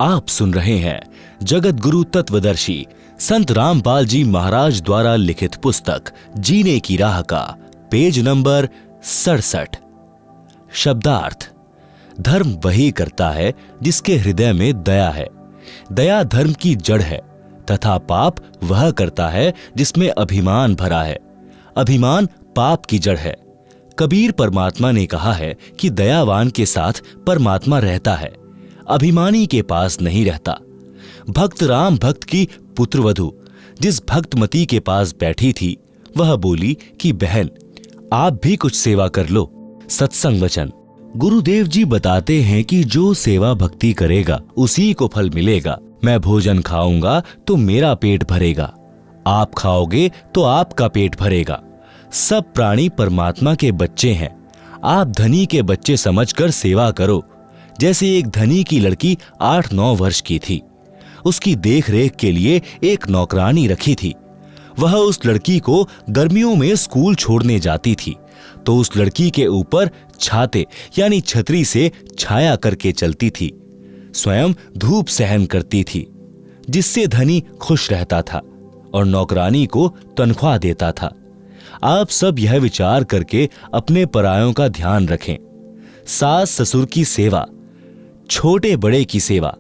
आप सुन रहे हैं जगत गुरु तत्वदर्शी संत रामपाल जी महाराज द्वारा लिखित पुस्तक जीने की राह का पेज नंबर 67। शब्दार्थ। धर्म वही करता है जिसके हृदय में दया है। दया धर्म की जड़ है तथा पाप वह करता है जिसमें अभिमान भरा है। अभिमान पाप की जड़ है। कबीर परमात्मा ने कहा है कि दयावान के साथ परमात्मा रहता है, अभिमानी के पास नहीं रहता। भक्त राम भक्त की पुत्रवधू जिस भक्तमती के पास बैठी थी वह बोली कि बहन आप भी कुछ सेवा कर लो। सत्संग वचन। गुरुदेव जी बताते हैं कि जो सेवा भक्ति करेगा उसी को फल मिलेगा। मैं भोजन खाऊंगा तो मेरा पेट भरेगा, आप खाओगे तो आपका पेट भरेगा। सब प्राणी परमात्मा के बच्चे हैं। आप धनी के बच्चे समझकर सेवा करो। जैसे एक धनी की लड़की 8-9 वर्ष की थी, उसकी देख रेख के लिए एक नौकरानी रखी थी। वह उस लड़की को गर्मियों में स्कूल छोड़ने जाती थी तो उस लड़की के ऊपर छाते यानी छतरी से छाया करके चलती थी। स्वयं धूप सहन करती थी, जिससे धनी खुश रहता था और नौकरानी को तनख्वाह देता था। आप सब यह विचार करके अपने परायों का ध्यान रखें। सास ससुर की सेवा, छोटे बड़े की सेवा,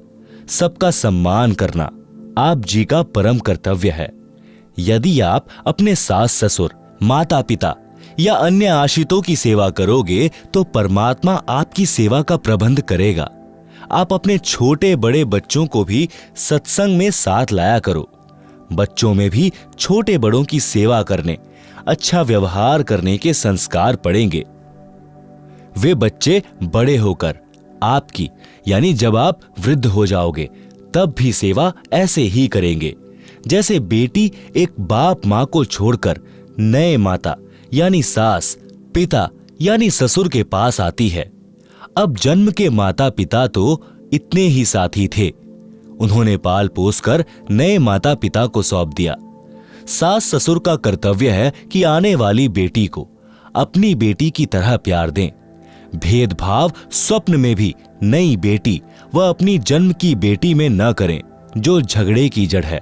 सबका सम्मान करना आप जी का परम कर्तव्य है। यदि आप अपने सास ससुर, माता पिता या अन्य आश्रितों की सेवा करोगे तो परमात्मा आपकी सेवा का प्रबंध करेगा। आप अपने छोटे बड़े बच्चों को भी सत्संग में साथ लाया करो। बच्चों में भी छोटे बड़ों की सेवा करने, अच्छा व्यवहार करने के संस्कार पड़ेंगे। वे बच्चे बड़े होकर आपकी यानी जब आप वृद्ध हो जाओगे तब भी सेवा ऐसे ही करेंगे जैसे बेटी एक बाप माँ को छोड़कर नए माता यानी सास पिता यानी ससुर के पास आती है। अब जन्म के माता पिता तो इतने ही साथी थे, उन्होंने पाल पोस कर नए माता पिता को सौंप दिया। सास ससुर का कर्तव्य है कि आने वाली बेटी को अपनी बेटी की तरह प्यार दें। भेदभाव स्वप्न में भी नई बेटी व अपनी जन्म की बेटी में न करें, जो झगड़े की जड़ है।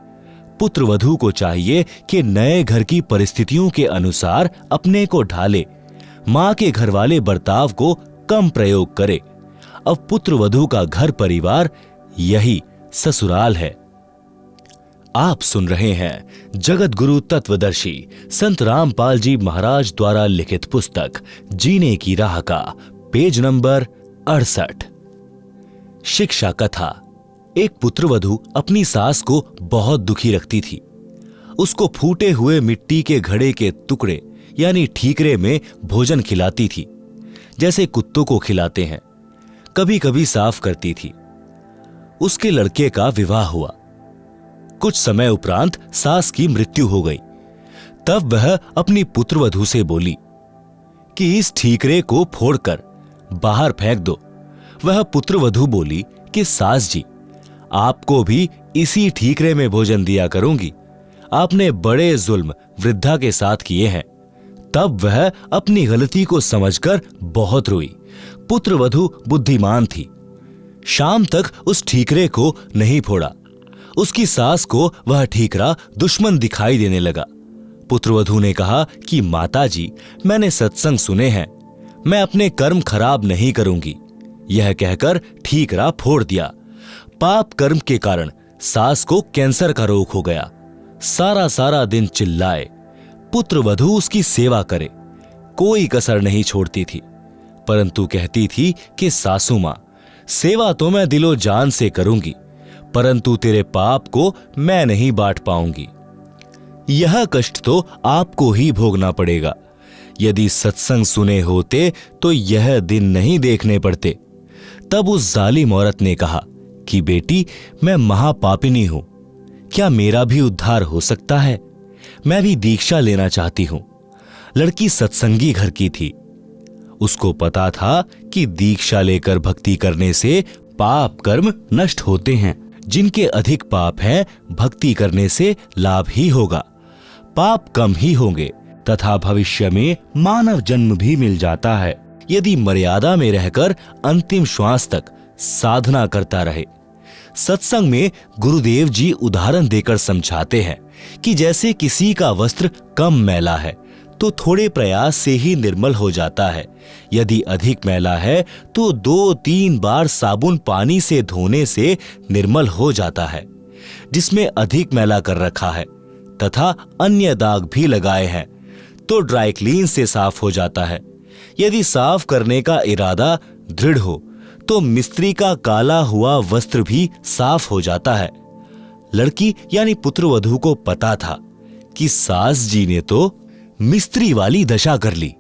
पुत्र वधू को चाहिए कि नए घर की परिस्थितियों के अनुसार अपने को ढाले, मां के घर वाले बर्ताव को कम प्रयोग करे। अब पुत्र वधू का घर परिवार यही ससुराल है। आप सुन रहे हैं जगत गुरु तत्वदर्शी संत रामपाल जी महाराज द्वारा लिखित पुस्तक जीने की राह का पेज नंबर 68। शिक्षा कथा। एक पुत्रवधू अपनी सास को बहुत दुखी रखती थी। उसको फूटे हुए मिट्टी के घड़े के टुकड़े यानी ठीकरे में भोजन खिलाती थी, जैसे कुत्तों को खिलाते हैं। कभी कभी साफ करती थी। उसके लड़के का विवाह हुआ। कुछ समय उपरांत सास की मृत्यु हो गई। तब वह अपनी पुत्रवधू से बोली कि इस ठीकरे को फोड़कर बाहर फेंक दो। वह पुत्रवधू बोली कि सास जी, आपको भी इसी ठीकरे में भोजन दिया करूंगी। आपने बड़े जुल्म वृद्धा के साथ किए हैं। तब वह अपनी गलती को समझकर बहुत रोई। पुत्रवधू बुद्धिमान थी। शाम तक उस ठीकरे को नहीं फोड़ा। उसकी सास को वह ठीकरा दुश्मन दिखाई देने लगा। पुत्रवधू ने कहा कि माता जी, मैंने सत्संग सुने हैं, मैं अपने कर्म खराब नहीं करूंगी। यह कहकर ठीकरा फोड़ दिया। पाप कर्म के कारण सास को कैंसर का रोग हो गया। सारा दिन चिल्लाए, पुत्रवधू उसकी सेवा करे, कोई कसर नहीं छोड़ती थी, परंतु कहती थी कि सासू मां, सेवा तो मैं दिलो जान से करूंगी, परंतु तेरे पाप को मैं नहीं बांट पाऊंगी। यह कष्ट तो आपको ही भोगना पड़ेगा। यदि सत्संग सुने होते तो यह दिन नहीं देखने पड़ते। तब उस जालिम औरत ने कहा कि बेटी, मैं महापापिनी हूं, क्या मेरा भी उद्धार हो सकता है? मैं भी दीक्षा लेना चाहती हूं। लड़की सत्संगी घर की थी। उसको पता था कि दीक्षा लेकर भक्ति करने से पाप कर्म नष्ट होते हैं। जिनके अधिक पाप हैं, भक्ति करने से लाभ ही होगा। पाप कम ही होंगे तथा भविष्य में मानव जन्म भी मिल जाता है, यदि मर्यादा में रहकर अंतिम श्वास तक साधना करता रहे। सत्संग में गुरुदेव जी उदाहरण देकर समझाते हैं कि जैसे किसी का वस्त्र कम मैला है तो थोड़े प्रयास से ही निर्मल हो जाता है, यदि अधिक मैला है तो 2-3 बार साबुन पानी से धोने से निर्मल हो जाता है। जिसमें अधिक मैला कर रखा है तथा अन्य दाग भी लगाए हैं तो ड्राई क्लीन से साफ हो जाता है। यदि साफ करने का इरादा दृढ़ हो तो मिस्त्री का काला हुआ वस्त्र भी साफ हो जाता है। लड़की यानी पुत्रवधू को पता था कि सास जी ने तो मिस्त्री वाली दशा कर ली,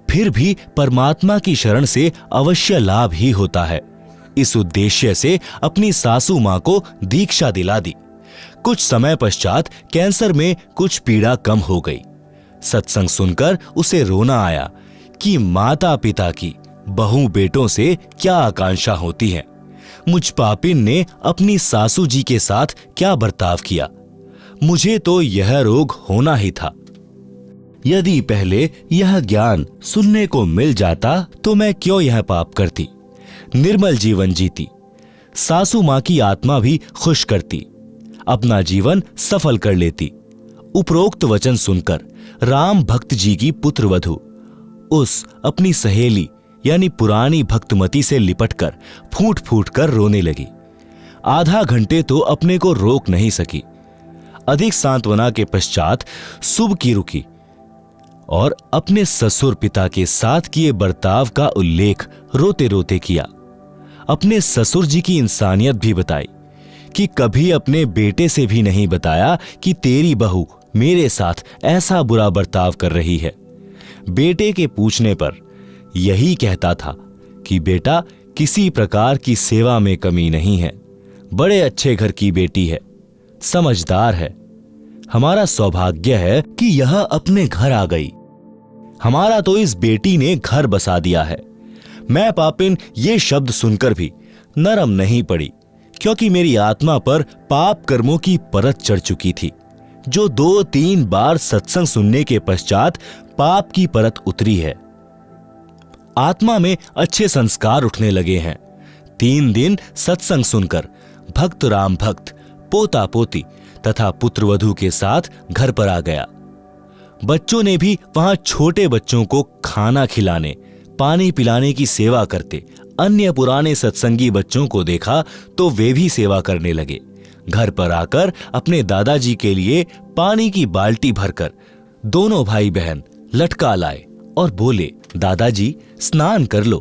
फिर भी परमात्मा की शरण से अवश्य लाभ ही होता है। इस उद्देश्य से अपनी सासू मां को दीक्षा दिला दी। कुछ समय पश्चात कैंसर में कुछ पीड़ा कम हो गई। सत्संग सुनकर उसे रोना आया कि माता पिता की बहू बेटों से क्या आकांक्षा होती है। मुझ पापिन ने अपनी सासू जी के साथ क्या बर्ताव किया। मुझे तो यह रोग होना ही था। यदि पहले यह ज्ञान सुनने को मिल जाता तो मैं क्यों यह पाप करती, निर्मल जीवन जीती, सासू मां की आत्मा भी खुश करती, अपना जीवन सफल कर लेती। उपरोक्त वचन सुनकर राम भक्त जी की पुत्रवधू उस अपनी सहेली यानी पुरानी भक्तमती से लिपटकर फूट फूट कर रोने लगी। आधा घंटे तो अपने को रोक नहीं सकी। अधिक सांत्वना के पश्चात शुभ की रुकी और अपने ससुर पिता के साथ किए बर्ताव का उल्लेख रोते रोते किया। अपने ससुर जी की इंसानियत भी बताई कि कभी अपने बेटे से भी नहीं बताया कि तेरी बहू मेरे साथ ऐसा बुरा बर्ताव कर रही है। बेटे के पूछने पर यही कहता था कि बेटा किसी प्रकार की सेवा में कमी नहीं है, बड़े अच्छे घर की बेटी है, समझदार है। हमारा सौभाग्य है कि यह अपने घर आ गई। हमारा तो इस बेटी ने घर बसा दिया है। मैं पापिन ये शब्द सुनकर भी नरम नहीं पड़ी, क्योंकि मेरी आत्मा पर पाप कर्मों की परत चढ़ चुकी थी, जो 2-3 बार सत्संग सुनने के पश्चात पाप की परत उतरी है। आत्मा में अच्छे संस्कार उठने लगे हैं। 3 दिन सत्संग सुनकर भक्त राम भक्त पोता पोती तथा पुत्रवधू के साथ घर पर आ गया। बच्चों ने भी वहां छोटे बच्चों को खाना खिलाने पानी पिलाने की सेवा करते अन्य पुराने सत्संगी बच्चों को देखा तो वे भी सेवा करने लगे। घर पर आकर अपने दादाजी के लिए पानी की बाल्टी भरकर दोनों भाई बहन लटका लाए और बोले, दादाजी स्नान कर लो।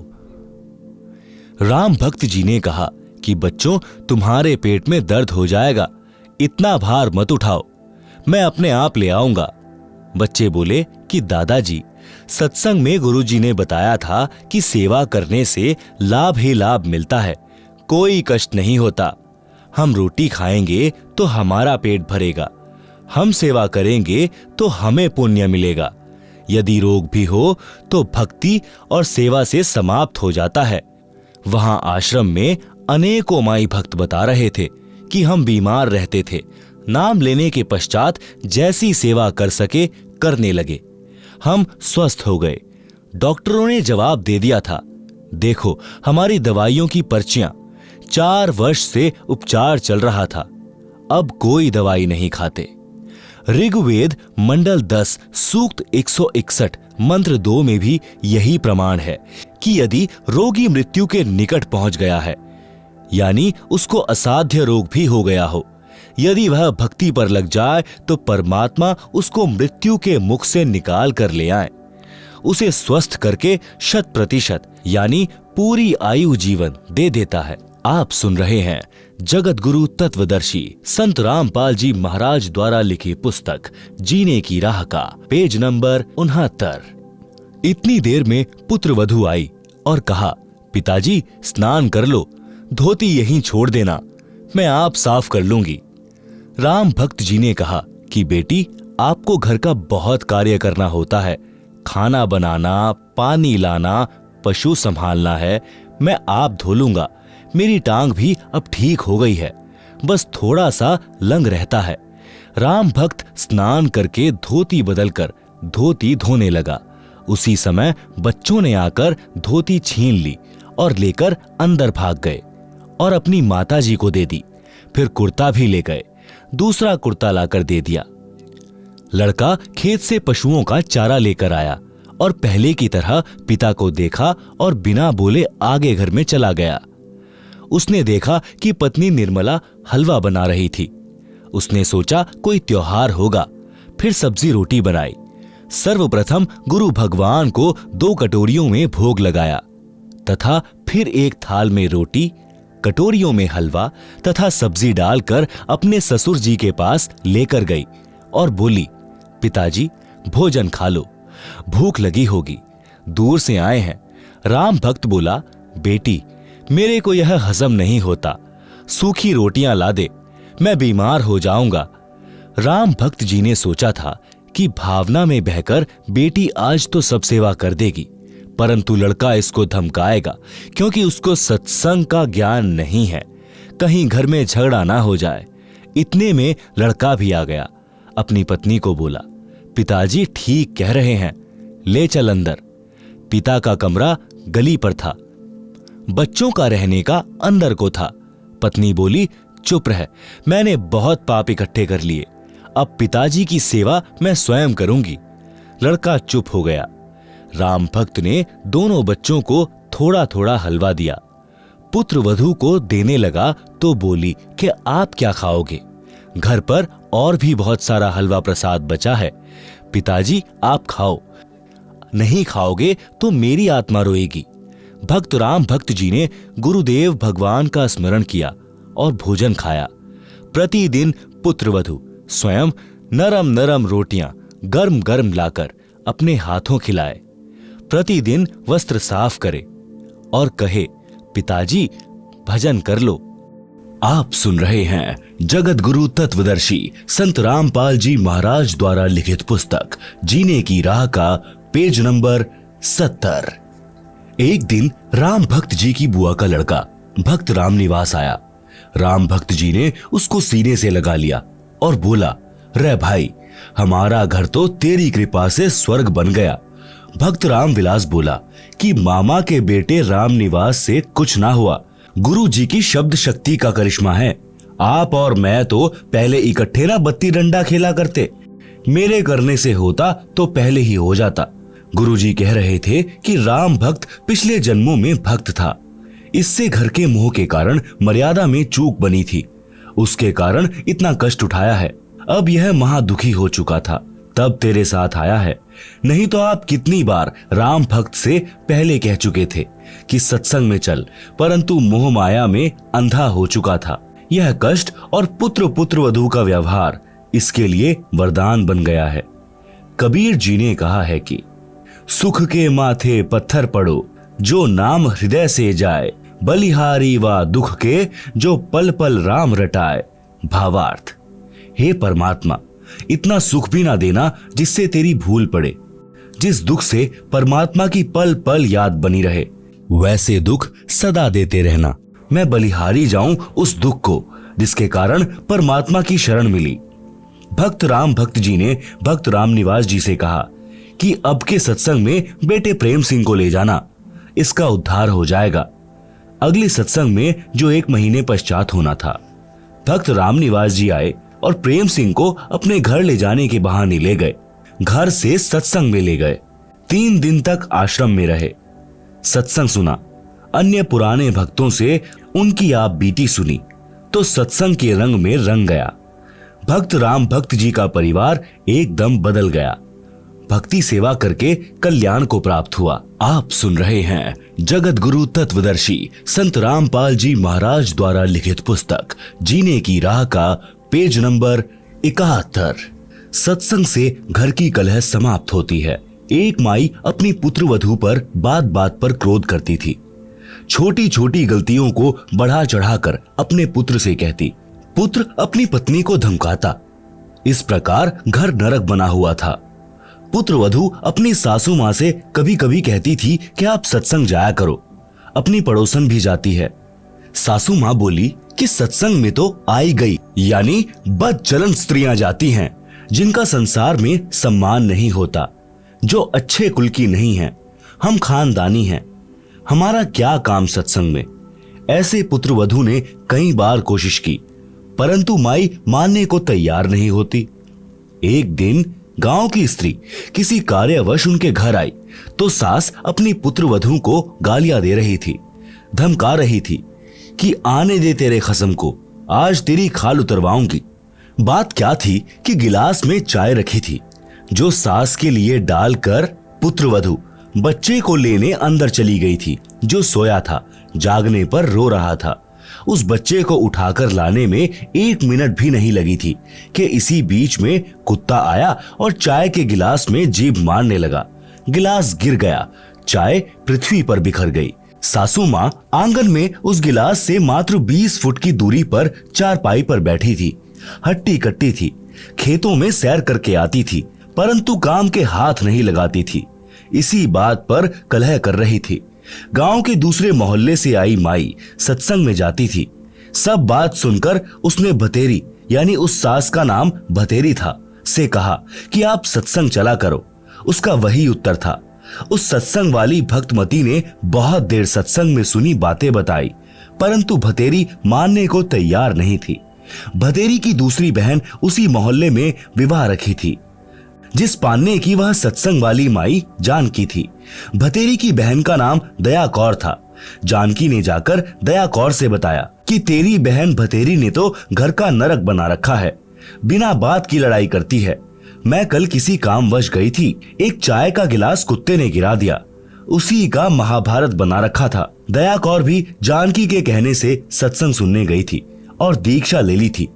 राम भक्त जी ने कहा कि बच्चों तुम्हारे पेट में दर्द हो जाएगा, इतना भार मत उठाओ, मैं अपने आप ले आऊंगा। बच्चे बोले कि दादाजी सत्संग में गुरुजी ने बताया था कि सेवा करने से लाभ ही लाभ मिलता है, कोई कष्ट नहीं होता। हम रोटी खाएंगे तो हमारा पेट भरेगा, हम सेवा करेंगे तो हमें पुण्य मिलेगा। यदि रोग भी हो तो भक्ति और सेवा से समाप्त हो जाता है। वहां आश्रम में अनेकों माई भक्त बता रहे थे कि हम बीमार रहते थे, नाम लेने के पश्चात जैसी सेवा कर सके करने लगे, हम स्वस्थ हो गए। डॉक्टरों ने जवाब दे दिया था, देखो हमारी दवाइयों की पर्चियां, 4 वर्ष से उपचार चल रहा था, अब कोई दवाई नहीं खाते। ऋग्वेद मंडल 10 सूक्त 161 मंत्र 2 में भी यही प्रमाण है कि यदि रोगी मृत्यु के निकट पहुंच गया है, यानी उसको असाध्य रोग भी हो गया हो, यदि वह भक्ति पर लग जाए तो परमात्मा उसको मृत्यु के मुख से निकाल कर ले आए, उसे स्वस्थ करके 100% यानी पूरी आयु जीवन दे देता है। आप सुन रहे हैं जगत गुरु तत्वदर्शी संत रामपाल जी महाराज द्वारा लिखी पुस्तक जीने की राह का पेज नंबर 69। इतनी देर में पुत्रवधू आई और कहा, पिताजी स्नान कर लो, धोती यहीं छोड़ देना, मैं आप साफ कर लूंगी। राम भक्त जी ने कहा कि बेटी आपको घर का बहुत कार्य करना होता है, खाना बनाना, पानी लाना, पशु संभालना है, मैं आप धो लूंगा। मेरी टांग भी अब ठीक हो गई है, बस थोड़ा सा लंग रहता है। राम भक्त स्नान करके धोती बदलकर धोती धोने लगा। उसी समय बच्चों ने आकर धोती छीन ली और लेकर अंदर भाग गए और अपनी माताजी को दे दी। फिर कुर्ता भी ले गए, दूसरा कुर्ता लाकर दे दिया। लड़का खेत से पशुओं का चारा लेकर आया और पहले की तरह पिता को देखा और बिना बोले आगे घर में चला गया। उसने देखा कि पत्नी निर्मला हलवा बना रही थी। उसने सोचा कोई त्योहार होगा, फिर सब्जी रोटी बनाई। सर्वप्रथम गुरु भगवान को 2 कटोरियों में भोग लगाया तथा फिर एक थाल में रोटी, कटोरियों में हलवा तथा सब्जी डालकर अपने ससुर जी के पास लेकर गई और बोली, पिताजी भोजन खा लो, भूख लगी होगी, दूर से आए हैं। राम भक्त बोला, बेटी मेरे को यह हजम नहीं होता, सूखी रोटियां ला दे, मैं बीमार हो जाऊंगा। राम भक्त जी ने सोचा था कि भावना में बहकर बेटी आज तो सब सेवा कर देगी, परंतु लड़का इसको धमकाएगा क्योंकि उसको सत्संग का ज्ञान नहीं है, कहीं घर में झगड़ा ना हो जाए। इतने में लड़का भी आ गया। अपनी पत्नी को बोला, पिताजी ठीक कह रहे हैं, ले चल अंदर। पिता का कमरा गली पर था, बच्चों का रहने का अंदर को था। पत्नी बोली, चुप रह, मैंने बहुत पाप इकट्ठे कर लिए, अब पिताजी की सेवा मैं स्वयं करूंगी। लड़का चुप हो गया। राम भक्त ने दोनों बच्चों को थोड़ा थोड़ा हलवा दिया। पुत्र वधू को देने लगा तो बोली कि आप क्या खाओगे, घर पर और भी बहुत सारा हलवा प्रसाद बचा है, पिताजी आप खाओ, नहीं खाओगे तो मेरी आत्मा रोएगी। भक्त राम भक्त जी ने गुरुदेव भगवान का स्मरण किया और भोजन खाया। प्रतिदिन पुत्र वधू स्वयं नरम नरम रोटियां गर्म गर्म लाकर अपने हाथों खिलाए, प्रतिदिन वस्त्र साफ करे और कहे, पिताजी भजन कर लो। आप सुन रहे हैं जगत गुरु तत्वदर्शी संत रामपाल जी महाराज द्वारा लिखित पुस्तक जीने की राह का पेज नंबर 70। एक दिन राम भक्त जी की बुआ का लड़का भक्त राम निवास आया। राम भक्त जी ने उसको सीने से लगा लिया और बोला, रे भाई हमारा घर तो तेरी कृपा से स्वर्ग बन गया। भक्त राम विलास बोला कि मामा के बेटे राम निवास से कुछ ना हुआ, गुरु जी की शब्द शक्ति का करिश्मा है। आप और मैं तो पहले इकट्ठे ना बत्ती डंडा खेला करते, मेरे करने से होता तो पहले ही हो जाता। गुरु जी कह रहे थे कि राम भक्त पिछले जन्मों में भक्त था, इससे घर के मोह के कारण मर्यादा में चूक बनी थी, उसके कारण इतना कष्ट उठाया है। अब यह महादुखी हो चुका था, तब तेरे साथ आया है, नहीं तो आप कितनी बार राम भक्त से पहले कह चुके थे कि सत्संग में चल, परंतु मोह माया में अंधा हो चुका था। यह कष्ट और पुत्र पुत्र वधू का व्यवहार इसके लिए वरदान बन गया है। कबीर जी ने कहा है कि सुख के माथे पत्थर पड़ो, जो नाम हृदय से जाए, बलिहारी व दुख के जो पल पल राम रटाए। भावार्थ, हे परमात्मा, इतना सुख भी ना देना जिससे तेरी भूल पड़े, जिस दुख से परमात्मा की पल पल याद बनी रहे, वैसे दुख सदा देते रहना। मैं बलिहारी जाऊं उस दुख को जिसके कारण परमात्मा की शरण मिली। भक्त राम भक्त जी ने भक्त राम निवास जी से कहा कि अब के सत्संग में बेटे प्रेम सिंह को ले जाना, इसका उद्धार हो जाएगा। अगले सत्संग में जो 1 महीने पश्चात होना था, भक्त राम निवास जी आए और प्रेम सिंह को अपने घर ले जाने के बहाने ले गए। घर से सत्संग में ले गए। 3 दिन तक आश्रम में रहे, सत्संग सुना, अन्य पुराने भक्तों से उनकी आप बीती सुनी तो सत्संग के रंग में रंग गया। भक्त राम भक्त जी का परिवार एकदम बदल गया, भक्ति सेवा करके कल्याण को प्राप्त हुआ। आप सुन रहे हैं जगत गुरु तत्वदर्शी संत रामपाल जी महाराज द्वारा लिखित पुस्तक जीने की राह का पेज नंबर 71। सत्संग से घर की कलह समाप्त होती है। एक माई अपनी पुत्र वधू पर बात बात पर क्रोध करती थी। छोटी छोटी गलतियों को बढ़ा चढ़ाकर अपने पुत्र से कहती, पुत्र अपनी पत्नी को धमकाता। इस प्रकार घर नरक बना हुआ था। पुत्र वधू अपनी सासू माँ से कभी कभी कहती थी कि आप सत्संग जाया करो, अपनी पड़ोसन भी जाती है। सासू माँ बोली कि सत्संग में तो आई गई, यानी बदचलन स्त्रियां जाती हैं जिनका संसार में सम्मान नहीं होता, जो अच्छे कुल की नहीं है। हम खानदानी हैं, हमारा क्या काम सत्संग में। ऐसे पुत्रवधू ने कई बार कोशिश की, परंतु माई मानने को तैयार नहीं होती। एक दिन गांव की स्त्री किसी कार्यवश उनके घर आई तो सास अपनी पुत्रवधू को गालियां दे रही थी, धमका रही थी कि आने दे तेरे खसम को, आज तेरी खाल उतरवाऊंगी। बात क्या थी कि गिलास में चाय रखी थी, जो सास के लिए डालकर पुत्रवधू बच्चे को लेने अंदर चली गई थी, जो सोया था, जागने पर रो रहा था। उस बच्चे को उठाकर लाने में 1 मिनट भी नहीं लगी थी कि इसी बीच में कुत्ता आया और चाय के गिलास में जीभ मारने लगा। गिलास गिर गया, चाय पृथ्वी पर बिखर गई। सासू माँ आंगन में उस गिलास से मात्र 20 फुट की दूरी पर चारपाई पर बैठी थी। हट्टी कट्टी थी, खेतों में सैर करके आती थी, परंतु काम के हाथ नहीं लगाती थी। इसी बात पर कलह कर रही थी। गांव के दूसरे मोहल्ले से आई माई सत्संग में जाती थी। सब बात सुनकर उसने भतेरी, यानी उस सास का नाम भतेरी था, से कहा कि आप सत्संग चला करो। उसका वही उत्तर था। उस सत्संग वाली भक्तमती ने बहुत देर सत्संग में सुनी बातें बताई, परंतु भतेरी मानने को तैयार नहीं थी। भतेरी की दूसरी बहन उसी मोहल्ले में विवाह रखी थी, जिस पान्ने की वह सत्संग वाली माई जानकी थी। भतेरी की बहन का नाम दया कौर था। जानकी ने जाकर दया कौर से बताया कि तेरी बहन भतेरी ने तो घर का नरक बना रखा है, बिना बात की लड़ाई करती है। मैं कल किसी कामवश गई थी, एक चाय का गिलास कुत्ते ने गिरा दिया, उसी का महाभारत बना रखा था। दया कौर भी जानकी के कहने से सत्संग सुनने गई थी और दीक्षा ले ली थी।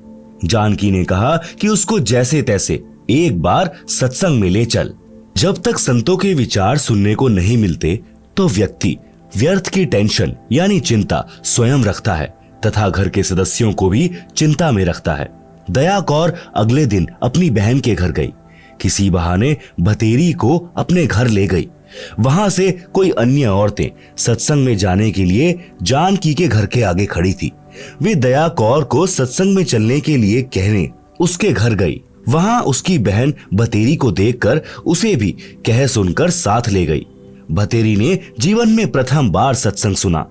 जानकी ने कहा कि उसको जैसे तैसे एक बार सत्संग में ले चल। जब तक संतों के विचार सुनने को नहीं मिलते तो व्यक्ति व्यर्थ की टेंशन यानी चिंता स्वयं रखता है तथा घर के सदस्यों को भी चिंता में रखता है। दया कौर अगले दिन अपनी बहन के घर गई। किसी बहाने भतेरी को अपने घर ले गई। वहां से कोई अन्य औरतें सत्संग में जाने के लिए जानकी के घर के आगे खड़ी थी। वे दया कौर को सत्संग में चलने के लिए कहने उसके घर गई। वहां उसकी बहन भतेरी को देखकर उसे भी कह सुनकर साथ ले गई। भतेरी ने जीवन में प्रथम बार सत्संग सुना।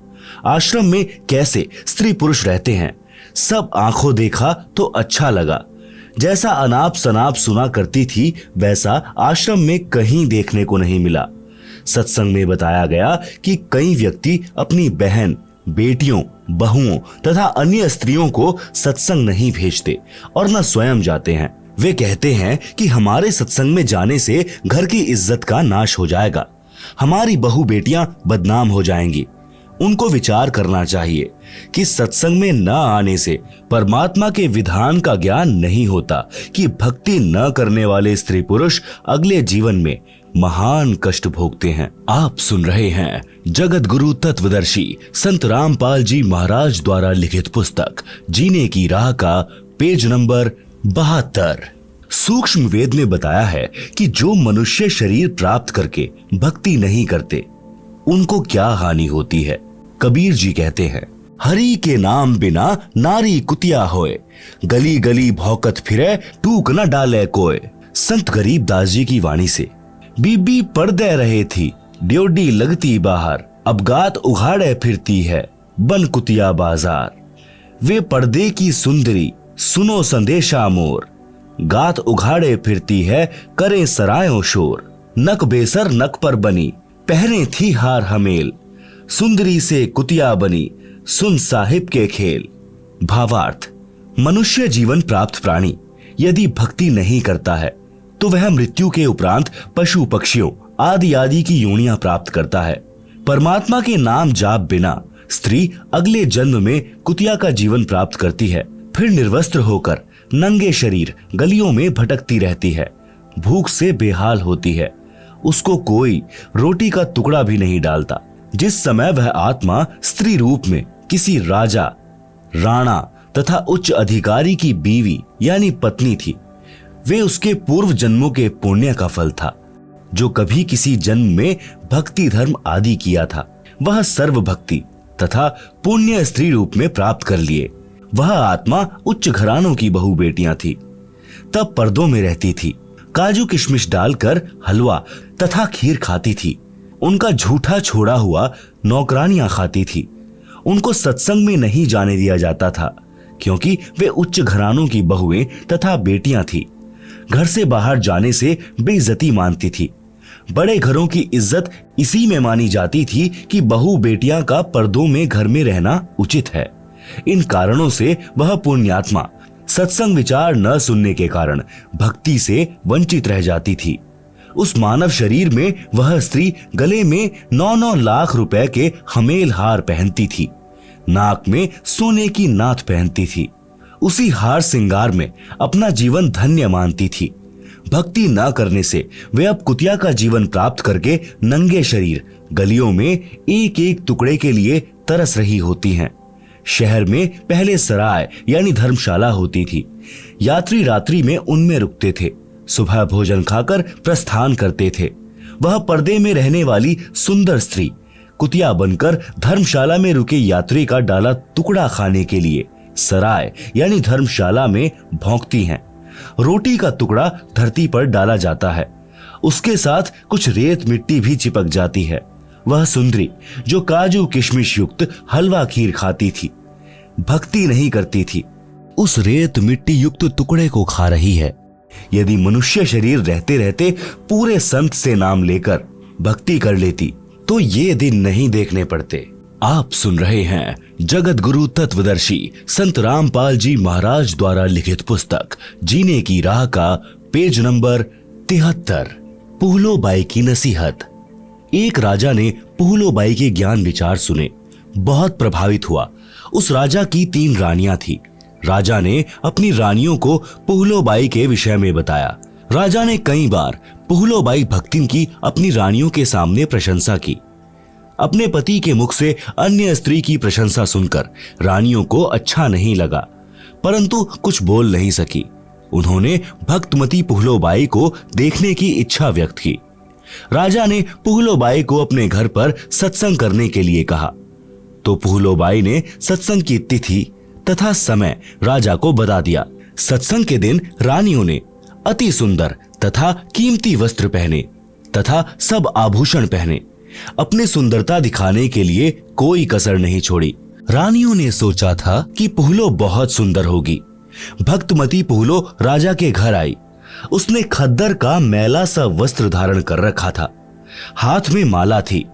आश्रम में कैसे स्त्री पुरुष रहते हैं, सब आंखों देखा तो अच्छा लगा। जैसा अनाप शनाप सुना करती थी वैसा आश्रम में कहीं देखने को नहीं मिला। सत्संग में बताया गया कि कई व्यक्ति अपनी बहन, बेटियों, बहुओं तथा अन्य स्त्रियों को सत्संग नहीं भेजते और न स्वयं जाते हैं। वे कहते हैं कि हमारे सत्संग में जाने से घर की इज्जत का नाश हो जाएगा, हमारी बहू बेटियां बदनाम हो जाएंगी। उनको विचार करना चाहिए कि सत्संग में न आने से परमात्मा के विधान का ज्ञान नहीं होता कि भक्ति न करने वाले स्त्री पुरुष अगले जीवन में महान कष्ट भोगते हैं। आप सुन रहे हैं जगत गुरु तत्वदर्शी संत रामपाल जी महाराज द्वारा लिखित पुस्तक जीने की राह का पेज नंबर 72। सूक्ष्म वेद में बताया है कि जो मनुष्य शरीर प्राप्त करके भक्ति नहीं करते उनको क्या हानि होती है। कबीर जी कहते हैं, हरि के नाम बिना नारी कुतिया होए, गली गली भौकत फिरे टूक न डाले कोय। संत गरीबदास जी की वाणी से बीबी पर्दे रहे थी, ड्योडी लगती बाहर, अब गात उघाड़े फिरती है बन कुतिया बाजार। वे पर्दे की सुंदरी सुनो संदेशा मोर, गात उघाड़े फिरती है करे सरायों शोर। नक बेसर नक पर बनी पहने थी हार हमेल, सुंदरी से कुतिया बनी सुन साहिब के खेल। भावार्थ, मनुष्य जीवन प्राप्त प्राणी यदि भक्ति नहीं करता है तो वह मृत्यु के उपरांत पशु पक्षियों आदि आदि की योनियां प्राप्त करता है। परमात्मा के नाम जाप बिना स्त्री अगले जन्म में कुतिया का जीवन प्राप्त करती है, फिर निर्वस्त्र होकर नंगे शरीर गलियों में भटकती रहती है, भूख से बेहाल होती है, उसको कोई रोटी का टुकड़ा भी नहीं डालता। जिस समय वह आत्मा स्त्री रूप में किसी राजा, राणा तथा उच्च अधिकारी की बीवी यानी पत्नी थी, वे उसके पूर्व जन्मों के पुण्य का फल था, जो कभी किसी जन्म में भक्ति धर्म आदि किया था, वह सर्व भक्ति तथा पुण्य स्त्री रूप में प्राप्त कर लिए। वह आत्मा उच्च घरानों की बहू बेटियां थी, तब पर्दों में रहती थी, काजू किशमिश डालकर हलवा तथा खीर खाती थी, उनका झूठा छोड़ा हुआ नौकरानियां खाती थी, उनको सत्संग में नहीं जाने दिया जाता था, क्योंकि वे उच्च घरानों की बहुएं तथा बेटियां थी। घर से बाहर जाने से बेइज्जती मानती थी। बड़े घरों की इज्जत इसी में मानी जाती थी कि बहू बेटियां का पर्दों में घर में रहना उचित है। इन कारणों से वह पुण्यात्मा सत्संग विचार न सुनने के कारण भक्ति से वंचित रह जाती थी। उस मानव शरीर में वह स्त्री गले में 9-9 लाख रुपए के हमेल हार पहनती थी, नाक में सोने की नाथ पहनती थी। उसी हार श्रृंगार में अपना जीवन धन्य मानती थी। भक्ति न करने से वे अब कुतिया का जीवन प्राप्त करके नंगे शरीर गलियों में एक एक टुकड़े के लिए तरस रही होती हैं। शहर में पहले सराय यानी धर्मशाला होती थी। यात्री रात्रि में उनमें रुकते थे, सुबह भोजन खाकर प्रस्थान करते थे। वह पर्दे में रहने वाली सुंदर स्त्री कुतिया बनकर धर्मशाला में रुके यात्री का डाला टुकड़ा खाने के लिए सराय यानी धर्मशाला में भौंकती हैं। रोटी का टुकड़ा धरती पर डाला जाता है, उसके साथ कुछ रेत मिट्टी भी चिपक जाती है। वह सुंदरी जो काजू किशमिश युक्त हलवा खीर खाती थी, भक्ति नहीं करती थी, उस रेत मिट्टी युक्त टुकड़े को खा रही है। यदि मनुष्य शरीर रहते रहते पूरे संत से नाम लेकर भक्ति कर लेती तो ये दिन नहीं देखने पड़ते। आप सुन रहे हैं जगत गुरु तत्वदर्शी संत रामपाल जी महाराज द्वारा लिखित पुस्तक जीने की राह का पेज नंबर 73। पुहलोबाई की नसीहत। एक राजा ने पुहलोबाई के ज्ञान विचार सुने, बहुत प्रभावित हुआ। उस राजा की 3 रानियां थी। राजा ने अपनी रानियों को पुहलोबाई के विषय में बताया। राजा ने कई बार पुहलोबाई भक्तिन की अपनी रानियों के सामने प्रशंसा की। अपने पति के मुख से अन्य स्त्री की प्रशंसा सुनकर रानियों को अच्छा नहीं लगा, परंतु कुछ बोल नहीं सकी। उन्होंने भक्तमती पुहलोबाई को देखने की इच्छा व्यक्त की। राजा ने पुहलोबाई को अपने घर पर सत्संग करने के लिए कहा, तो पुहलोबाई ने सत्संग की तिथि तथा समय राजा को बता दिया। सत्संग के दिन रानियों ने अति सुंदर तथा कीमती वस्त्र पहने तथा सब आभूषण पहने। अपनी सुंदरता दिखाने के लिए कोई कसर नहीं छोड़ी। रानियों ने सोचा था कि पुहलो बहुत सुंदर होगी। भक्तमती पुहलो राजा के घर आई। उसने खद्दर का मैला सा वस्त्र धारण कर रखा था, हाथ में माला थी,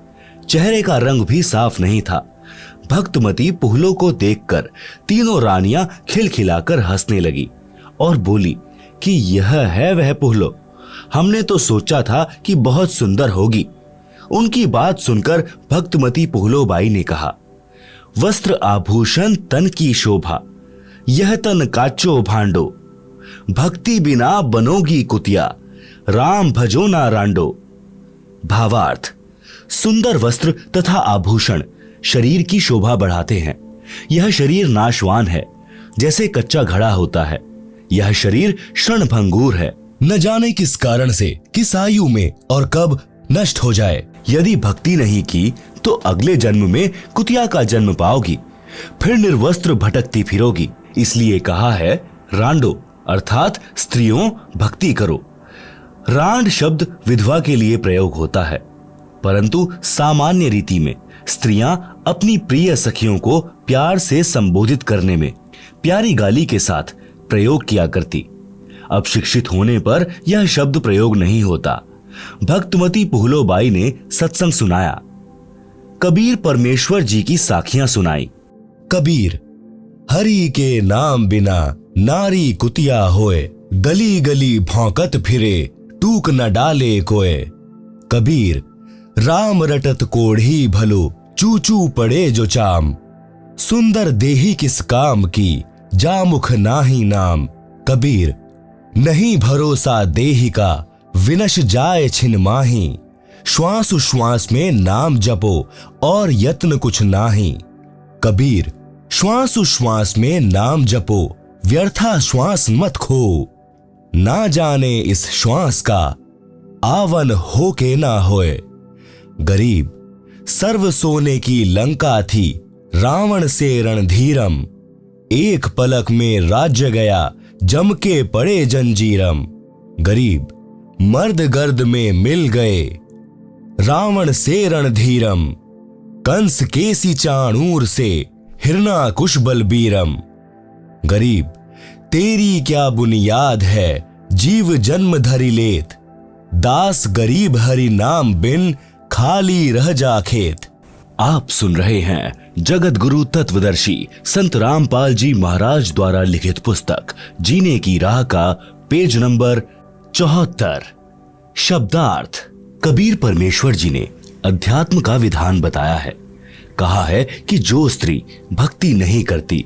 चेहरे का रंग भी साफ नहीं था। भक्तमती पुहलो को देखकर तीनों रानियां खिलखिलाकर हंसने लगी और बोली कि यह है वह पुहलो, हमने तो सोचा था कि बहुत सुंदर होगी। उनकी बात सुनकर भक्तमती पुहलोबाई ने कहा, वस्त्र आभूषण तन की शोभा, यह तन काचो भांडो, भक्ति बिना बनोगी कुतिया, राम भजो ना रांडो। भावार्थ, सुंदर वस्त्र तथा आभूषण शरीर की शोभा बढ़ाते हैं। यह शरीर नाशवान है, जैसे कच्चा घड़ा होता है। यह शरीर क्षणभंगुर है, न जाने किस कारण से, किस आयु में और कब नष्ट हो जाए। यदि भक्ति नहीं की तो अगले जन्म में कुतिया का जन्म पाओगी, फिर निर्वस्त्र भटकती फिरोगी। इसलिए कहा है रांडो, अर्थात स्त्रियों भक्ति करो। रांड शब्द विधवा के लिए प्रयोग होता है, परंतु सामान्य रीति में स्त्रियां अपनी प्रिय सखियों को प्यार से संबोधित करने में प्यारी गाली के साथ प्रयोग किया करती। अब शिक्षित होने पर यह शब्द प्रयोग नहीं होता। भक्तमती पुहलोबाई ने सत्संग सुनाया। कबीर परमेश्वर जी की साखियां सुनाई। कबीर, हरि के नाम बिना नारी कुतिया होए, गली गली भौंकत फिरे, टूक न डाले कोय। कबीर, राम रटत कोढ़ी भलो, चूचू पड़े जो चाम, सुंदर देही किस काम की, जामुख नाही नाम। कबीर, नहीं भरोसा देही का, विनश जाए छिन माही, श्वास श्वास में नाम जपो और यत्न कुछ नाही। कबीर, श्वास श्वास में नाम जपो, व्यर्था श्वास मत खो, ना जाने इस श्वास का, आवन हो के ना होए। गरीब, सर्व सोने की लंका थी, रावण से रणधीरम, एक पलक में राज्य गया, जम के पड़े जंजीरम। गरीब, मर्द गर्द में मिल गए, रावण से रणधीरम, कंस केसी चाणूर से हिरणाकुश बलबीरम। गरीब तेरी क्या बुनियाद है, जीव जन्म धरि लेत। दास गरीब हरि नाम बिन, खाली रह जा खेत। आप सुन रहे हैं जगत गुरु तत्वदर्शी संत रामपाल जी महाराज द्वारा लिखित पुस्तक जीने की राह का पेज नंबर 74। शब्दार्थ। कबीर परमेश्वर जी ने अध्यात्म का विधान बताया है। कहा है कि जो स्त्री भक्ति नहीं करती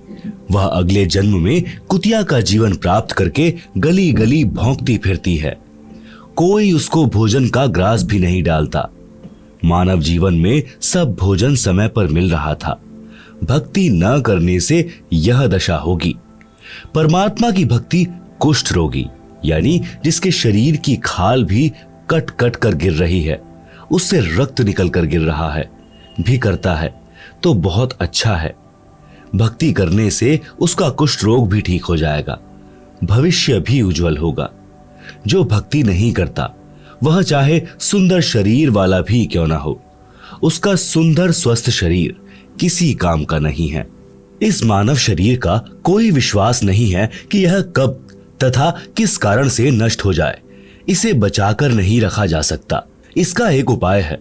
वह अगले जन्म में कुतिया का जीवन प्राप्त करके गली गली भौंकती फिरती है। कोई उसको भोजन का ग्रास भी नहीं डालता। मानव जीवन में सब भोजन समय पर मिल रहा था। भक्ति न करने से यह दशा होगी। परमात्मा की भक्ति कुष्ठ रोगी यानी जिसके शरीर की खाल भी कट कट कर गिर रही है, उससे रक्त निकल कर गिर रहा है, भी करता है तो बहुत अच्छा है। भक्ति करने से उसका कुष्ठ रोग भी ठीक हो जाएगा, भविष्य भी उज्जवल होगा। जो भक्ति नहीं करता वह चाहे सुंदर शरीर वाला भी क्यों ना हो, उसका सुंदर स्वस्थ शरीर किसी काम का नहीं है। इस मानव शरीर का कोई विश्वास नहीं है कि यह कब तथा किस कारण से नष्ट हो जाए। इसे बचाकर नहीं रखा जा सकता। इसका एक उपाय है,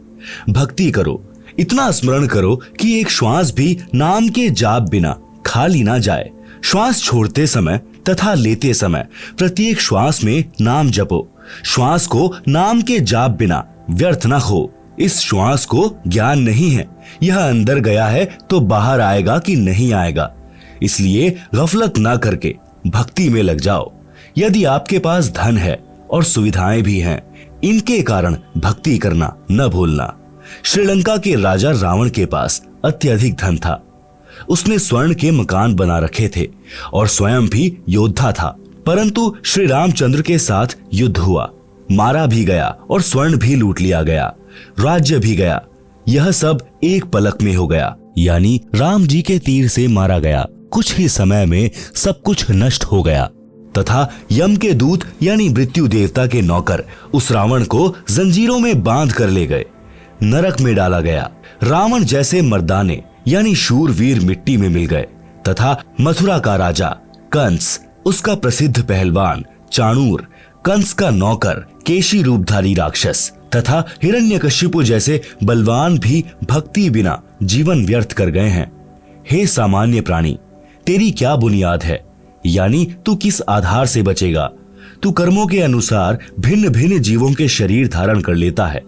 भक्ति करो। इतना स्मरण करो कि एक श्वास भी नाम के जाप बिना खाली ना जाए। श्वास छोड़ते समय तथा लेते समय प्रत्येक श्वास में नाम जपो। श्वास को नाम के जाप बिना व्यर्थ न हो। इस श्वास को ज्ञान नहीं है, यह अंदर गया है तो बाहर आएगा कि नहीं आएगा। इसलिए गफलत ना करके भक्ति में लग जाओ। यदि आपके पास धन है और सुविधाएं भी हैं, इनके कारण भक्ति करना न भूलना। श्रीलंका के राजा रावण के पास अत्यधिक धन था। उसने स्वर्ण के मकान बना रखे थे और स्वयं भी योद्धा था। परंतु श्री रामचंद्र के साथ युद्ध हुआ, मारा भी गया और स्वर्ण भी लूट लिया गया, राज्य भी गया। यह सब एक पलक में हो गया, यानी राम जी के तीर से मारा गया। कुछ ही समय में सब कुछ नष्ट हो गया तथा यम के दूत यानी मृत्यु देवता के नौकर उस रावण को जंजीरों में बांध कर ले गए, नरक में डाला गया। रावण जैसे मर्दाने यानी शूरवीर मिट्टी में मिल गए तथा मथुरा का राजा कंस, उसका प्रसिद्ध पहलवान चाणूर, कंस का नौकर केशी रूपधारी राक्षस तथा हिरण्यकशिपु जैसे बलवान भी भक्ति बिना जीवन व्यर्थ कर गए हैं। हे सामान्य प्राणी, तेरी क्या बुनियाद है, यानी तू किस आधार से बचेगा। तू कर्मों के अनुसार भिन्न भिन्न जीवों के शरीर धारण कर लेता है।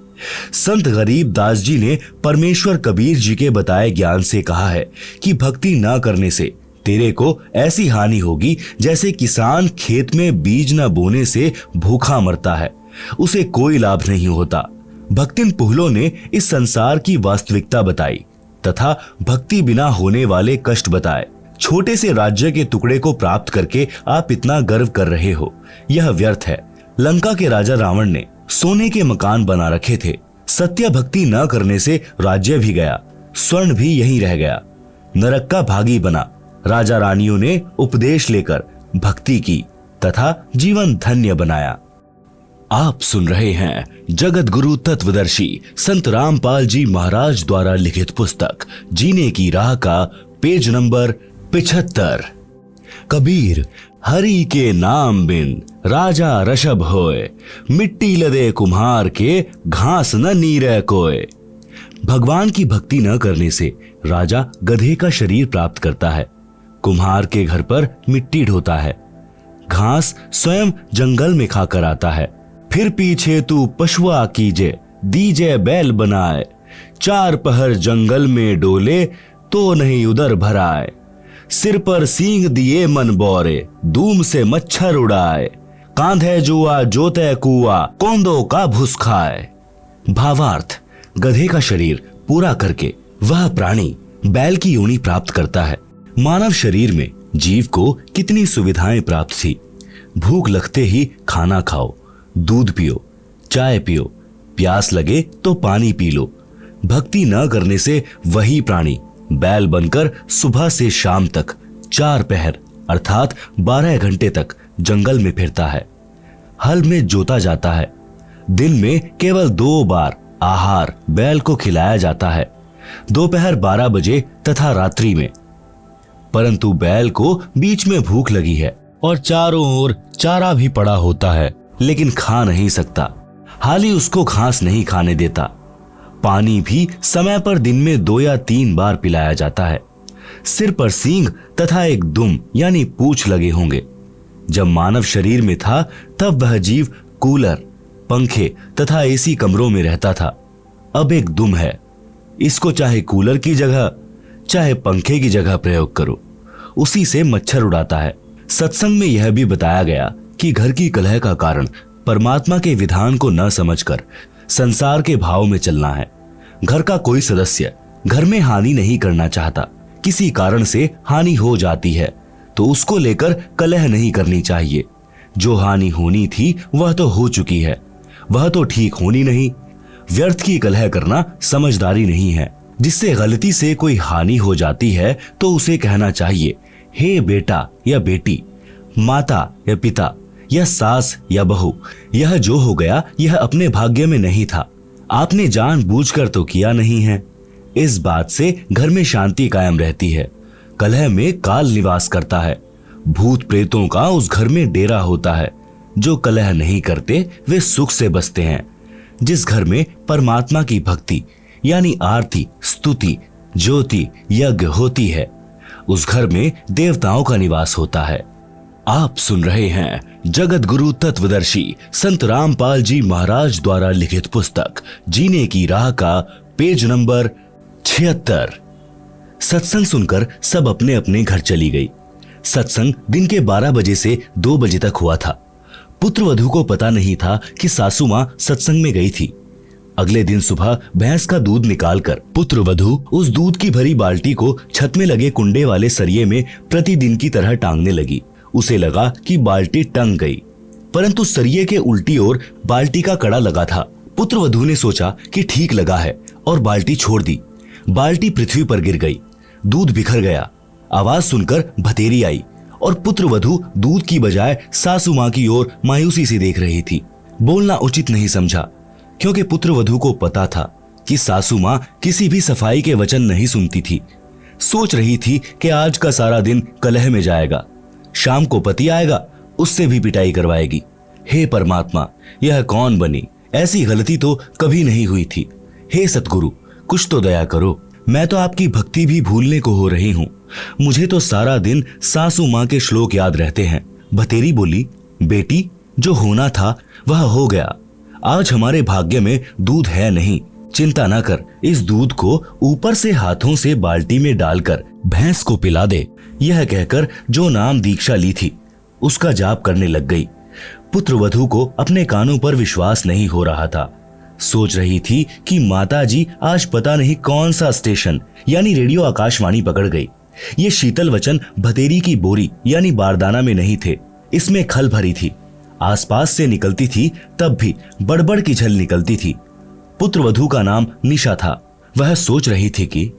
संत गरीब दास जी ने परमेश्वर कबीर जी के बताए ज्ञान से कहा है कि भक्ति न करने से तेरे को ऐसी हानि होगी जैसे किसान खेत में बीज न बोने से भूखा मरता है, उसे कोई लाभ नहीं होता। भक्तिन पुहलों ने इस संसार की वास्तविकता बताई तथा भक्ति बिना होने वाले कष्ट बताए। छोटे से राज्य के टुकड़े को प्राप्त करके आप इतना गर्व कर रहे हो, यह व्यर्थ है। लंका के राजा रावण ने सोने के मकान बना रखे थे। सत्य भक्ति न करने से राज्य भी गया, स्वर्ण भी यहीं रह गया, नरक का भागी बना। राजा रानियों ने उपदेश लेकर भक्ति की तथा जीवन धन्य बनाया। आप सुन रहे हैं जगत गुरु तत्वदर्शी संत रामपाल जी महाराज द्वारा लिखित पुस्तक जीने की राह का पेज नंबर 75। कबीर हरि के नाम बिन राजा ऋषभ होए, मिट्टी लदे कुम्हार के घास न नीरे कोय। भगवान की भक्ति न करने से राजा गधे का शरीर प्राप्त करता है, कुम्हार के घर पर मिट्टी ढोता है, घास स्वयं जंगल में खाकर आता है। फिर पीछे तू पशुआ कीजे, दीजे बैल बनाए, चार पहर जंगल में डोले तो नहीं उधर भराए। सिर पर सींग दिए मन बोरे, धूम से मच्छर उड़ाए, कांधे जुआ जोते कुआ, कोंदो का भूस खाए। भावार्थ, गधे का शरीर पूरा करके वह प्राणी बैल की योनि प्राप्त करता है। मानव शरीर में जीव को कितनी सुविधाएं प्राप्त थी। भूख लगते ही खाना खाओ, दूध पियो, चाय पियो, प्यास लगे तो पानी पी लो। भक्ति न करने से वही प्राणी बैल बनकर सुबह से शाम तक 4 पहर अर्थात 12 घंटे तक जंगल में फिरता है। हल में जोता जाता है। दिन में केवल 2 बार आहार बैल को खिलाया जाता है। दोपहर 12 बजे तथा रात्रि में। परंतु बैल को बीच में भूख लगी है और चारों ओर चारा भी पड़ा होता है, लेकिन खा नहीं सकता। हाली उसको घास नहीं खाने देता। पानी भी समय पर दिन में 2 या 3 बार पिलाया जाता है। सिर पर सींग तथा एक दुम यानी पूंछ लगे होंगे। जब मानव शरीर में था तब वह जीव कूलर, पंखे तथा एसी कमरों में रहता था। अब एक दुम है, इसको चाहे कूलर की जगह चाहे पंखे की जगह प्रयोग करो, उसी से मच्छर उड़ाता है। सत्संग में यह भी बताया गया कि घर की कलह का कारण परमात्मा के विधान को न समझकर संसार के भाव में चलना है। घर का कोई सदस्य घर में हानि नहीं करना चाहता, किसी कारण से हानि हो जाती है तो उसको लेकर कलह नहीं करनी चाहिए। जो हानि होनी थी वह तो हो चुकी है, वह तो ठीक होनी नहीं। व्यर्थ की कलह करना समझदारी नहीं है। जिससे गलती से कोई हानि हो जाती है तो उसे कहना चाहिए, हे बेटा या बेटी, माता या पिता या सास या बहू, यह जो हो गया यह अपने भाग्य में नहीं था, आपने जानबूझकर तो किया नहीं है। इस बात से घर में शांति कायम रहती है। कलह में काल निवास करता है। भूत प्रेतों का उस घर में डेरा होता है। जो कलह नहीं करते वे सुख से बसते हैं। जिस घर में परमात्मा की भक्ति यानी आरती, स्तुति, ज्योति, यज्ञ होती है, उस घर में देवताओं का निवास होता है। आप सुन रहे हैं जगत गुरु तत्वदर्शी संत रामपाल जी महाराज द्वारा लिखित पुस्तक जीने की राह का पेज नंबर 76। सत्संग सुनकर सब अपने अपने घर चली गई। सत्संग दिन के 12 बजे से 2 बजे तक हुआ था। पुत्र वधू को पता नहीं था कि सासू मां सत्संग में गई थी। अगले दिन सुबह भैंस का दूध निकालकर पुत्र वधू उस दूध की भरी बाल्टी को छत में लगे कुंडे वाले सरिये में प्रतिदिन की तरह टांगने लगी। उसे लगा कि बाल्टी टंग गई, परंतु सरिये के उल्टी ओर बाल्टी का कड़ा लगा था। पुत्र वधू ने सोचा कि ठीक लगा है और बाल्टी छोड़ दी। बाल्टी पृथ्वी पर गिर गई, दूध बिखर गया। आवाज सुनकर भतेरी आई और पुत्र वधू दूध की बजाय सासू मां की ओर मायूसी से देख रही थी। बोलना उचित नहीं समझा, क्योंकि पुत्र वधू को पता था कि सासू मां किसी भी सफाई के वचन नहीं सुनती थी। सोच रही थी कि आज का सारा दिन कलह में जाएगा, शाम को पति आएगा, उससे भी पिटाई करवाएगी। हे परमात्मा, यह कौन बनी? ऐसी गलती तो कभी नहीं हुई थी। हे सतगुरु, कुछ तो दया करो। मैं तो आपकी भक्ति भी भूलने को हो रही हूँ। मुझे तो सारा दिन सासू माँ के श्लोक याद रहते हैं। भतेरी बोली, बेटी, जो होना था वह हो गया। आज हमारे भाग्य में दूध है नहीं, चिंता ना कर। इस दूध को ऊपर से हाथों से बाल्टी में डालकर भैंस को पिला दे। यह कहकर जो नाम दीक्षा ली थी उसका जाप करने लग गई। पुत्र वधू को अपने कानों पर विश्वास नहीं हो रहा था। सोच रही थी कि माताजी आज पता नहीं कौन सा स्टेशन यानी रेडियो आकाशवाणी पकड़ गई। ये शीतल वचन भतेरी की बोरी यानी बारदाना में नहीं थे, इसमें खल भरी थी। आसपास से निकलती थी तब भी बड़बड़ की झल निकलती थी। पुत्र वधू का नाम निशा था। वह सोच रही थी कि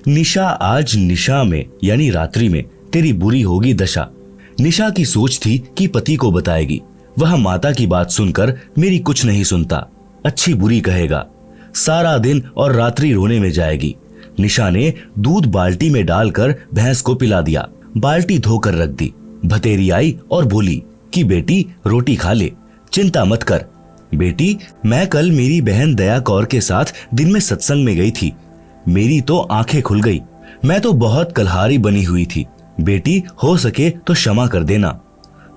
निशा, आज निशा में यानी रात्रि में तेरी बुरी होगी दशा। निशा की सोच थी कि पति को बताएगी। वह माता की बात सुनकर मेरी कुछ नहीं सुनता, अच्छी बुरी कहेगा, सारा दिन और रात्रि रोने में जाएगी। निशा ने दूध बाल्टी में डालकर भैंस को पिला दिया। बाल्टी धोकर रख दी। भतेरी आई और बोली कि बेटी, रोटी खा ले, चिंता मत कर। बेटी, मैं कल मेरी बहन दया कौर के साथ दिन में सत्संग में गई थी। मेरी तो आंखें खुल गई। मैं तो बहुत कलहारी बनी हुई थी। बेटी, हो सके तो क्षमा कर देना।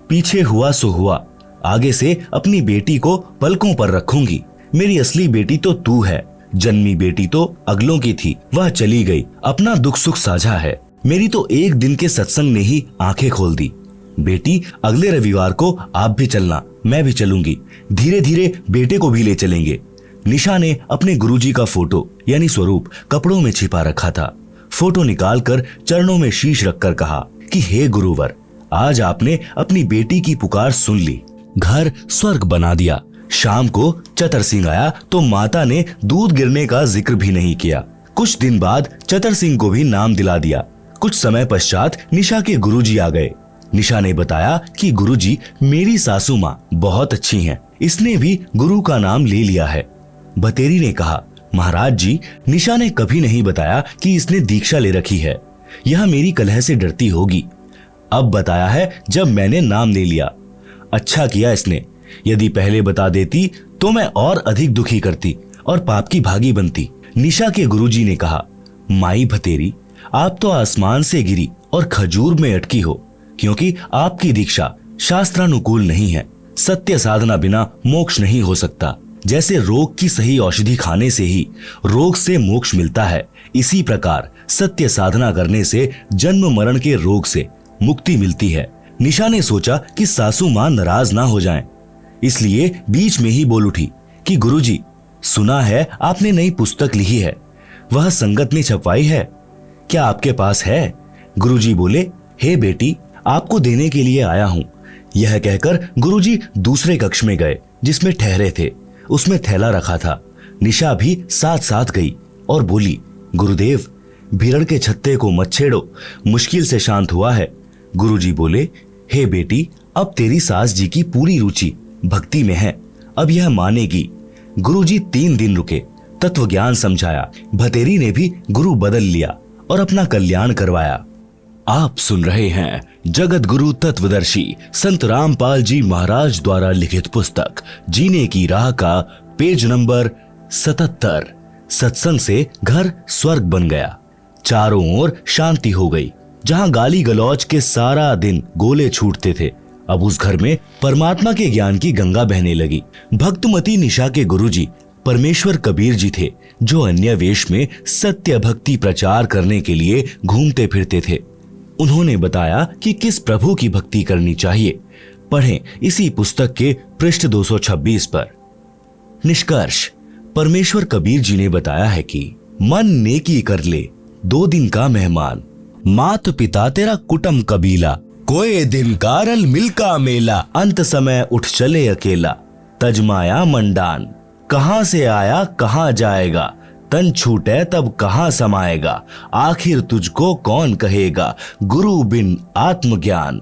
पीछे हुआ सो हुआ, आगे से अपनी बेटी को पलकों पर रखूंगी। मेरी असली बेटी तो तू है। जन्मी बेटी तो अगलों की थी, वह चली गई। अपना दुख सुख साझा है। मेरी तो एक दिन के सत्संग ने ही आंखें खोल दी। बेटी, अगले रविवार को आप भी चलना, मैं भी चलूंगी। धीरे धीरे बेटे को भी ले चलेंगे। निशा ने अपने गुरुजी का फोटो यानी स्वरूप कपड़ों में छिपा रखा था। फोटो निकालकर चरणों में शीश रखकर कहा कि हे गुरुवर, आज आपने अपनी बेटी की पुकार सुन ली, घर स्वर्ग बना दिया। शाम को चतर सिंह आया तो माता ने दूध गिरने का जिक्र भी नहीं किया। कुछ दिन बाद चतर सिंह को भी नाम दिला दिया। कुछ समय पश्चात निशा के गुरुजी आ गए। निशा ने बताया कि गुरुजी, मेरी सासू माँ बहुत अच्छी हैं, इसने भी गुरु का नाम ले लिया है। भतेरी ने कहा, महाराज जी, निशा ने कभी नहीं बताया कि इसने दीक्षा ले रखी है। यह मेरी कलह से डरती होगी। अब बताया है जब मैंने नाम ले लिया। अच्छा किया इसने। यदि पहले बता देती तो मैं और अधिक दुखी करती और पाप की भागी बनती। निशा के गुरुजी ने कहा, माई भतेरी, आप तो आसमान से गिरी और खजूर में अटकी हो, क्योंकि आपकी दीक्षा शास्त्रानुकूल नहीं है। सत्य साधना बिना मोक्ष नहीं हो सकता। जैसे रोग की सही औषधि खाने से ही रोग से मोक्ष मिलता है, इसी प्रकार सत्य साधना करने से जन्म मरण के रोग से मुक्ति मिलती है। निशा ने सोचा कि सासू मां नाराज ना हो जाएं, इसलिए बीच में ही बोल उठी कि गुरुजी, सुना है आपने नई पुस्तक लिखी है, वह संगत ने छपवाई है, क्या आपके पास है? गुरुजी बोले, हे बेटी, आपको देने के लिए आया हूं। यह कहकर गुरुजी दूसरे कक्ष में गए जिसमें ठहरे थे। उसमें थैला रखा था। निशा भी साथ साथ गई और बोली, गुरुदेव, भिरण के छत्ते को मत छेड़ो, मुश्किल से शांत हुआ है। गुरुजी बोले, हे बेटी, अब तेरी सास जी की पूरी रुचि भक्ति में है, अब यह मानेगी। गुरुजी 3 दिन रुके, तत्व ज्ञान समझाया। भतेरी ने भी गुरु बदल लिया और अपना कल्याण करवाया। आप सुन रहे हैं जगत गुरु तत्वदर्शी संत रामपाल जी महाराज द्वारा लिखित पुस्तक जीने की राह का पेज नंबर 77। सत्संग से घर स्वर्ग बन गया। चारों ओर शांति हो गई। जहां गाली गलौज के सारा दिन गोले छूटते थे, अब उस घर में परमात्मा के ज्ञान की गंगा बहने लगी। भक्तमती निशा के गुरुजी परमेश्वर कबीर जी थे, जो अन्य वेश में सत्य भक्ति प्रचार करने के लिए घूमते फिरते थे। उन्होंने बताया कि किस प्रभु की भक्ति करनी चाहिए। पढ़ें इसी पुस्तक के पृष्ठ 226 पर। निष्कर्ष, परमेश्वर कबीर जी ने बताया है कि मन नेकी कर ले, 2 दिन का मेहमान, मात पिता तेरा कुटुंब कबीला, कोई दिन कारल मिलका मेला, अंत समय उठ चले अकेला, तजमाया मंडान, कहां से आया कहां जाएगा, तन छूटे तब कहां समाएगा, आखिर तुझको कौन कहेगा, गुरु बिन आत्मज्ञान,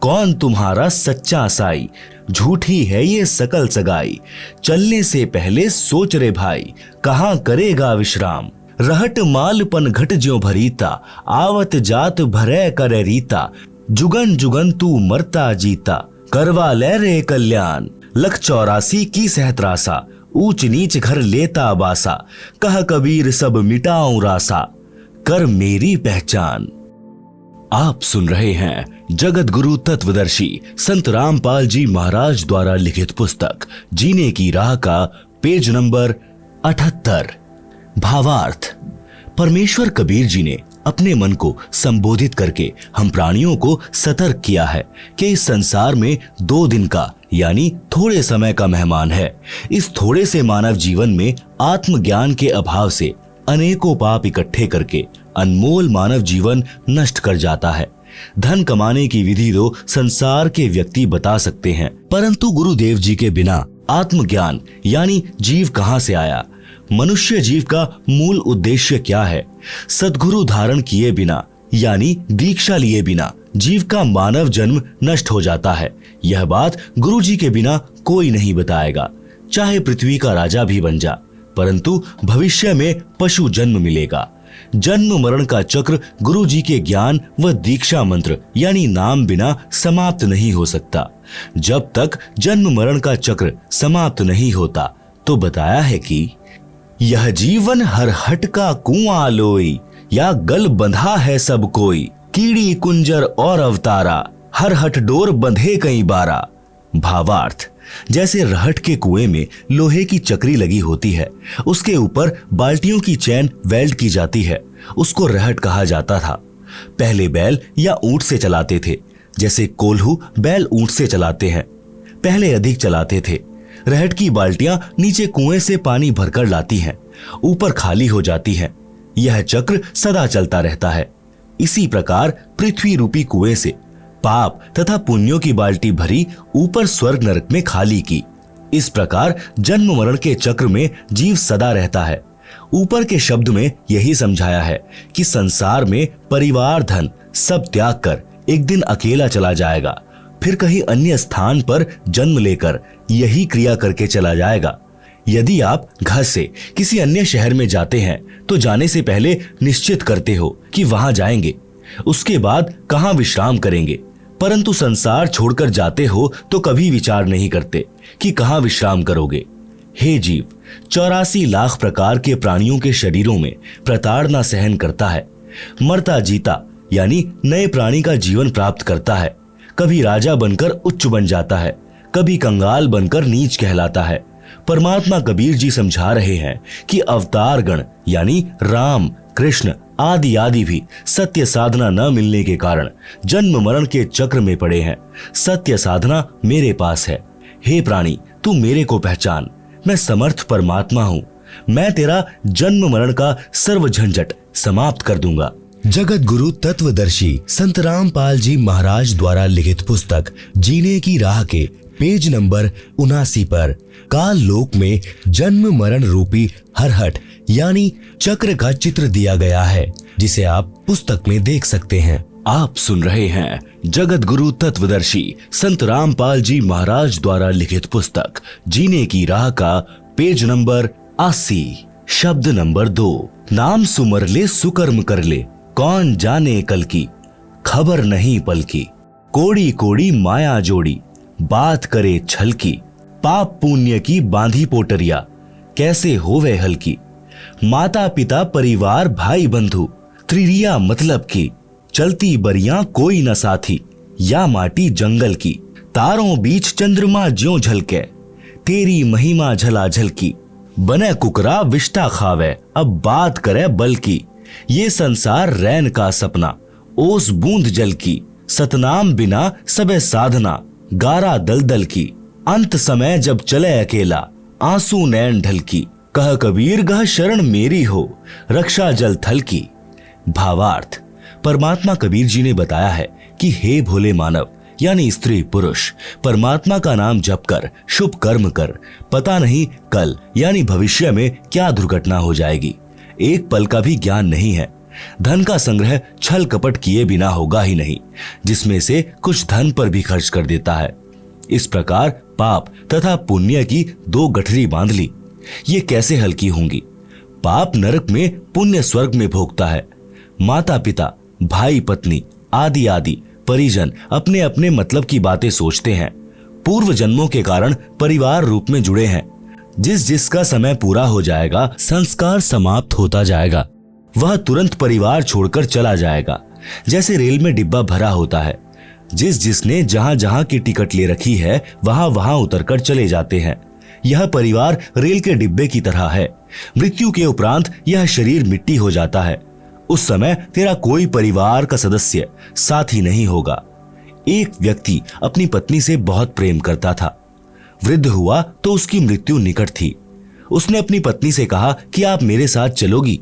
कौन तुम्हारा सच्चा साई, झूठी है ये सकल सगाई, चलने से पहले सोच रे भाई, कहां करेगा विश्राम, रहट मालपन घट ज्यों भरीता, आवत जात भरे करे रीता, जुगन जुगन तू मरता जीता, करवा ले रे कल्याण, लख 84 की सहत्रासा, ऊंच नीच घर लेता बासा, कह कबीर सब मिटाऊं रासा, कर मेरी पहचान। आप सुन रहे हैं जगत गुरु तत्वदर्शी संत रामपाल जी महाराज द्वारा लिखित पुस्तक जीने की राह का पेज नंबर 78। भावार्थ, परमेश्वर कबीर जी ने अपने मन को संबोधित करके हम प्राणियों को सतर्क किया है कि इस संसार में 2 दिन का यानी थोड़े समय का मेहमान है। इस थोड़े से मानव जीवन में आत्मज्ञान के अभाव से अनेकों पाप इकट्ठे करके अनमोल मानव जीवन नष्ट कर जाता है। धन कमाने की विधि तो संसार के व्यक्ति बता सकते हैं, परंतु गुरुदेव जी के बिना आत्मज्ञान यानी जीव कहां से आया? मनुष्य जीव का मूल उद्देश्य क्या है? सद्गुरु धारण किए बिना यानी दीक्षा लिए बिना जीव का मानव जन्म नष्ट हो जाता है। यह बात गुरु जी के बिना कोई नहीं बताएगा। चाहे पृथ्वी का राजा भी बन जा, परंतु भविष्य में पशु जन्म मिलेगा। जन्म मरण का चक्र गुरु जी के ज्ञान व दीक्षा मंत्र यानी नाम बिना समाप्त नहीं हो सकता। जब तक जन्म मरण का चक्र समाप्त नहीं होता तो बताया है कि यह जीवन हर हट का कुआं लोई, या गल बंधा है सब कोई, कीड़ी कुंजर और अवतारा, हर हट डोर बंधे कई बारा। भावार्थ, जैसे रहट के कुएं में लोहे की चक्री लगी होती है, उसके ऊपर बाल्टियों की चैन वेल्ड की जाती है, उसको रहट कहा जाता था। पहले बैल या ऊंट से चलाते थे, जैसे कोल्हू बैल ऊंट से चलाते हैं, पहले अधिक चलाते थे। रहट की बाल्टियां नीचे कुएं से पानी भरकर लाती हैं, ऊपर खाली हो जाती हैं। यह चक्र सदा चलता रहता है। इसी प्रकार पृथ्वी रूपी कुएं से पाप तथा पुण्यों की बाल्टी भरी, ऊपर स्वर्ग नरक में खाली की। इस प्रकार जन्म मरण के चक्र में जीव सदा रहता है। ऊपर के शब्द में यही समझाया है कि संसार में परिवार धन सब त्याग कर एक दिन अकेला चला जाएगा, फिर कहीं अन्य स्थान पर जन्म लेकर यही क्रिया करके चला जाएगा। यदि आप घर से किसी अन्य शहर में जाते हैं तो जाने से पहले निश्चित करते हो कि वहां जाएंगे, उसके बाद कहां विश्राम करेंगे, परंतु संसार छोड़कर जाते हो तो कभी विचार नहीं करते कि कहां विश्राम करोगे। हे जीव, 84 लाख प्रकार के प्राणियों के शरीरों में प्रताड़ना सहन करता है, मरता जीता यानी नए प्राणी का जीवन प्राप्त करता है। कभी राजा बनकर उच्च बन जाता है, कभी कंगाल बनकर नीच कहलाता है। परमात्मा कबीर जी समझा रहे हैं कि अवतार गण यानी राम, कृष्ण आदि आदि भी सत्य साधना न मिलने के कारण जन्म मरण के चक्र में पड़े हैं। सत्य साधना मेरे पास है। हे प्राणी, तू मेरे को पहचान। मैं समर्थ परमात्मा हूँ। मैं तेरा जन्म मरण का सर्व झंझट समाप्त कर दूंगा। जगत गुरु तत्वदर्शी संत रामपाल जी महाराज द्वारा लिखित पुस्तक जीने की राह के पेज नंबर 79 पर काल लोक में जन्म मरण रूपी हरहट यानी चक्र का चित्र दिया गया है, जिसे आप पुस्तक में देख सकते हैं। आप सुन रहे हैं जगत गुरु तत्वदर्शी संत रामपाल जी महाराज द्वारा लिखित पुस्तक जीने की राह का पेज नंबर 80, शब्द नंबर 2। नाम सुमर ले सुकर्म कर ले, कौन जाने कल की, खबर नहीं पल की। कोड़ी कोड़ी माया जोड़ी, बात करे छल की। पाप पुण्य की बांधी पोटरिया, कैसे होवे हल्की। माता पिता परिवार भाई बंधु, त्रिरिया मतलब की। चलती बरियां कोई न साथी, या माटी जंगल की। तारों बीच चंद्रमा ज्यों झलके, तेरी महिमा झला झलकी। बने कुकरा विष्टा खावे, अब बात करे बल की। ये संसार रैन का सपना, ओस बूंद जल की। सतनाम बिना सबे साधना, गारा दलदल की। अंत समय जब चले अकेला, आंसू नैन ढल की। कह कबीर गह शरण मेरी हो, रक्षा जल थल की। भावार्थ, परमात्मा कबीर जी ने बताया है कि हे भोले मानव यानी स्त्री पुरुष, परमात्मा का नाम जप कर शुभ कर्म कर। पता नहीं कल यानी भविष्य में क्या दुर्घटना हो जाएगी। एक पल का भी ज्ञान नहीं है। धन का संग्रह छल कपट किए बिना होगा ही नहीं, जिसमें से कुछ धन पर भी खर्च कर देता है। इस प्रकार पाप तथा पुण्य की दो गठरी बांध ली। ये कैसे हल्की होंगी। पाप नरक में, पुण्य स्वर्ग में भोगता है। माता पिता, भाई पत्नी आदि आदि परिजन अपने अपने मतलब की बातें सोचते हैं। पूर्व जन्मों के कारण परिवार रूप में जुड़े हैं। जिस जिसका समय पूरा हो जाएगा, संस्कार समाप्त होता जाएगा, वह तुरंत परिवार छोड़कर चला जाएगा। जैसे रेल में डिब्बा भरा होता है, जिस जिसने जहां जहां की टिकट ले रखी है वहां वहां उतरकर चले जाते हैं। यह परिवार रेल के डिब्बे की तरह है। मृत्यु के उपरांत यह शरीर मिट्टी हो जाता है। उस समय तेरा कोई परिवार का सदस्य साथी नहीं होगा। एक व्यक्ति अपनी पत्नी से बहुत प्रेम करता था। वृद्ध हुआ तो उसकी मृत्यु निकट थी। उसने अपनी पत्नी से कहा कि आप मेरे साथ चलोगी।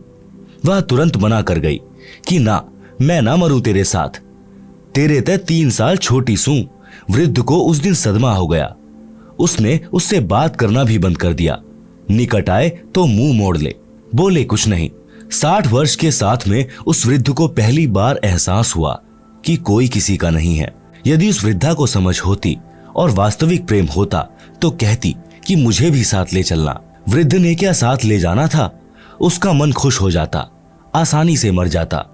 वह तुरंत मना कर गई कि ना, मैं ना मरूं तेरे साथ, तेरे ते 3 साल छोटी सूं। वृद्ध को उस दिन सदमा हो गया। उसने उससे बात करना भी बंद कर दिया। निकट आए तो मुंह मोड़ ले, बोले कुछ नहीं। 60 वर्ष के साथ में उस वृद्ध को पहली बार एहसास हुआ कि कोई किसी का नहीं है। यदि उस वृद्धा को समझ होती और वास्तविक प्रेम होता तो कहती कि मुझे भी साथ ले चलना। वृद्ध ने क्या साथ ले जाना था, उसका मन खुश हो जाता, आसानी से मर जाता।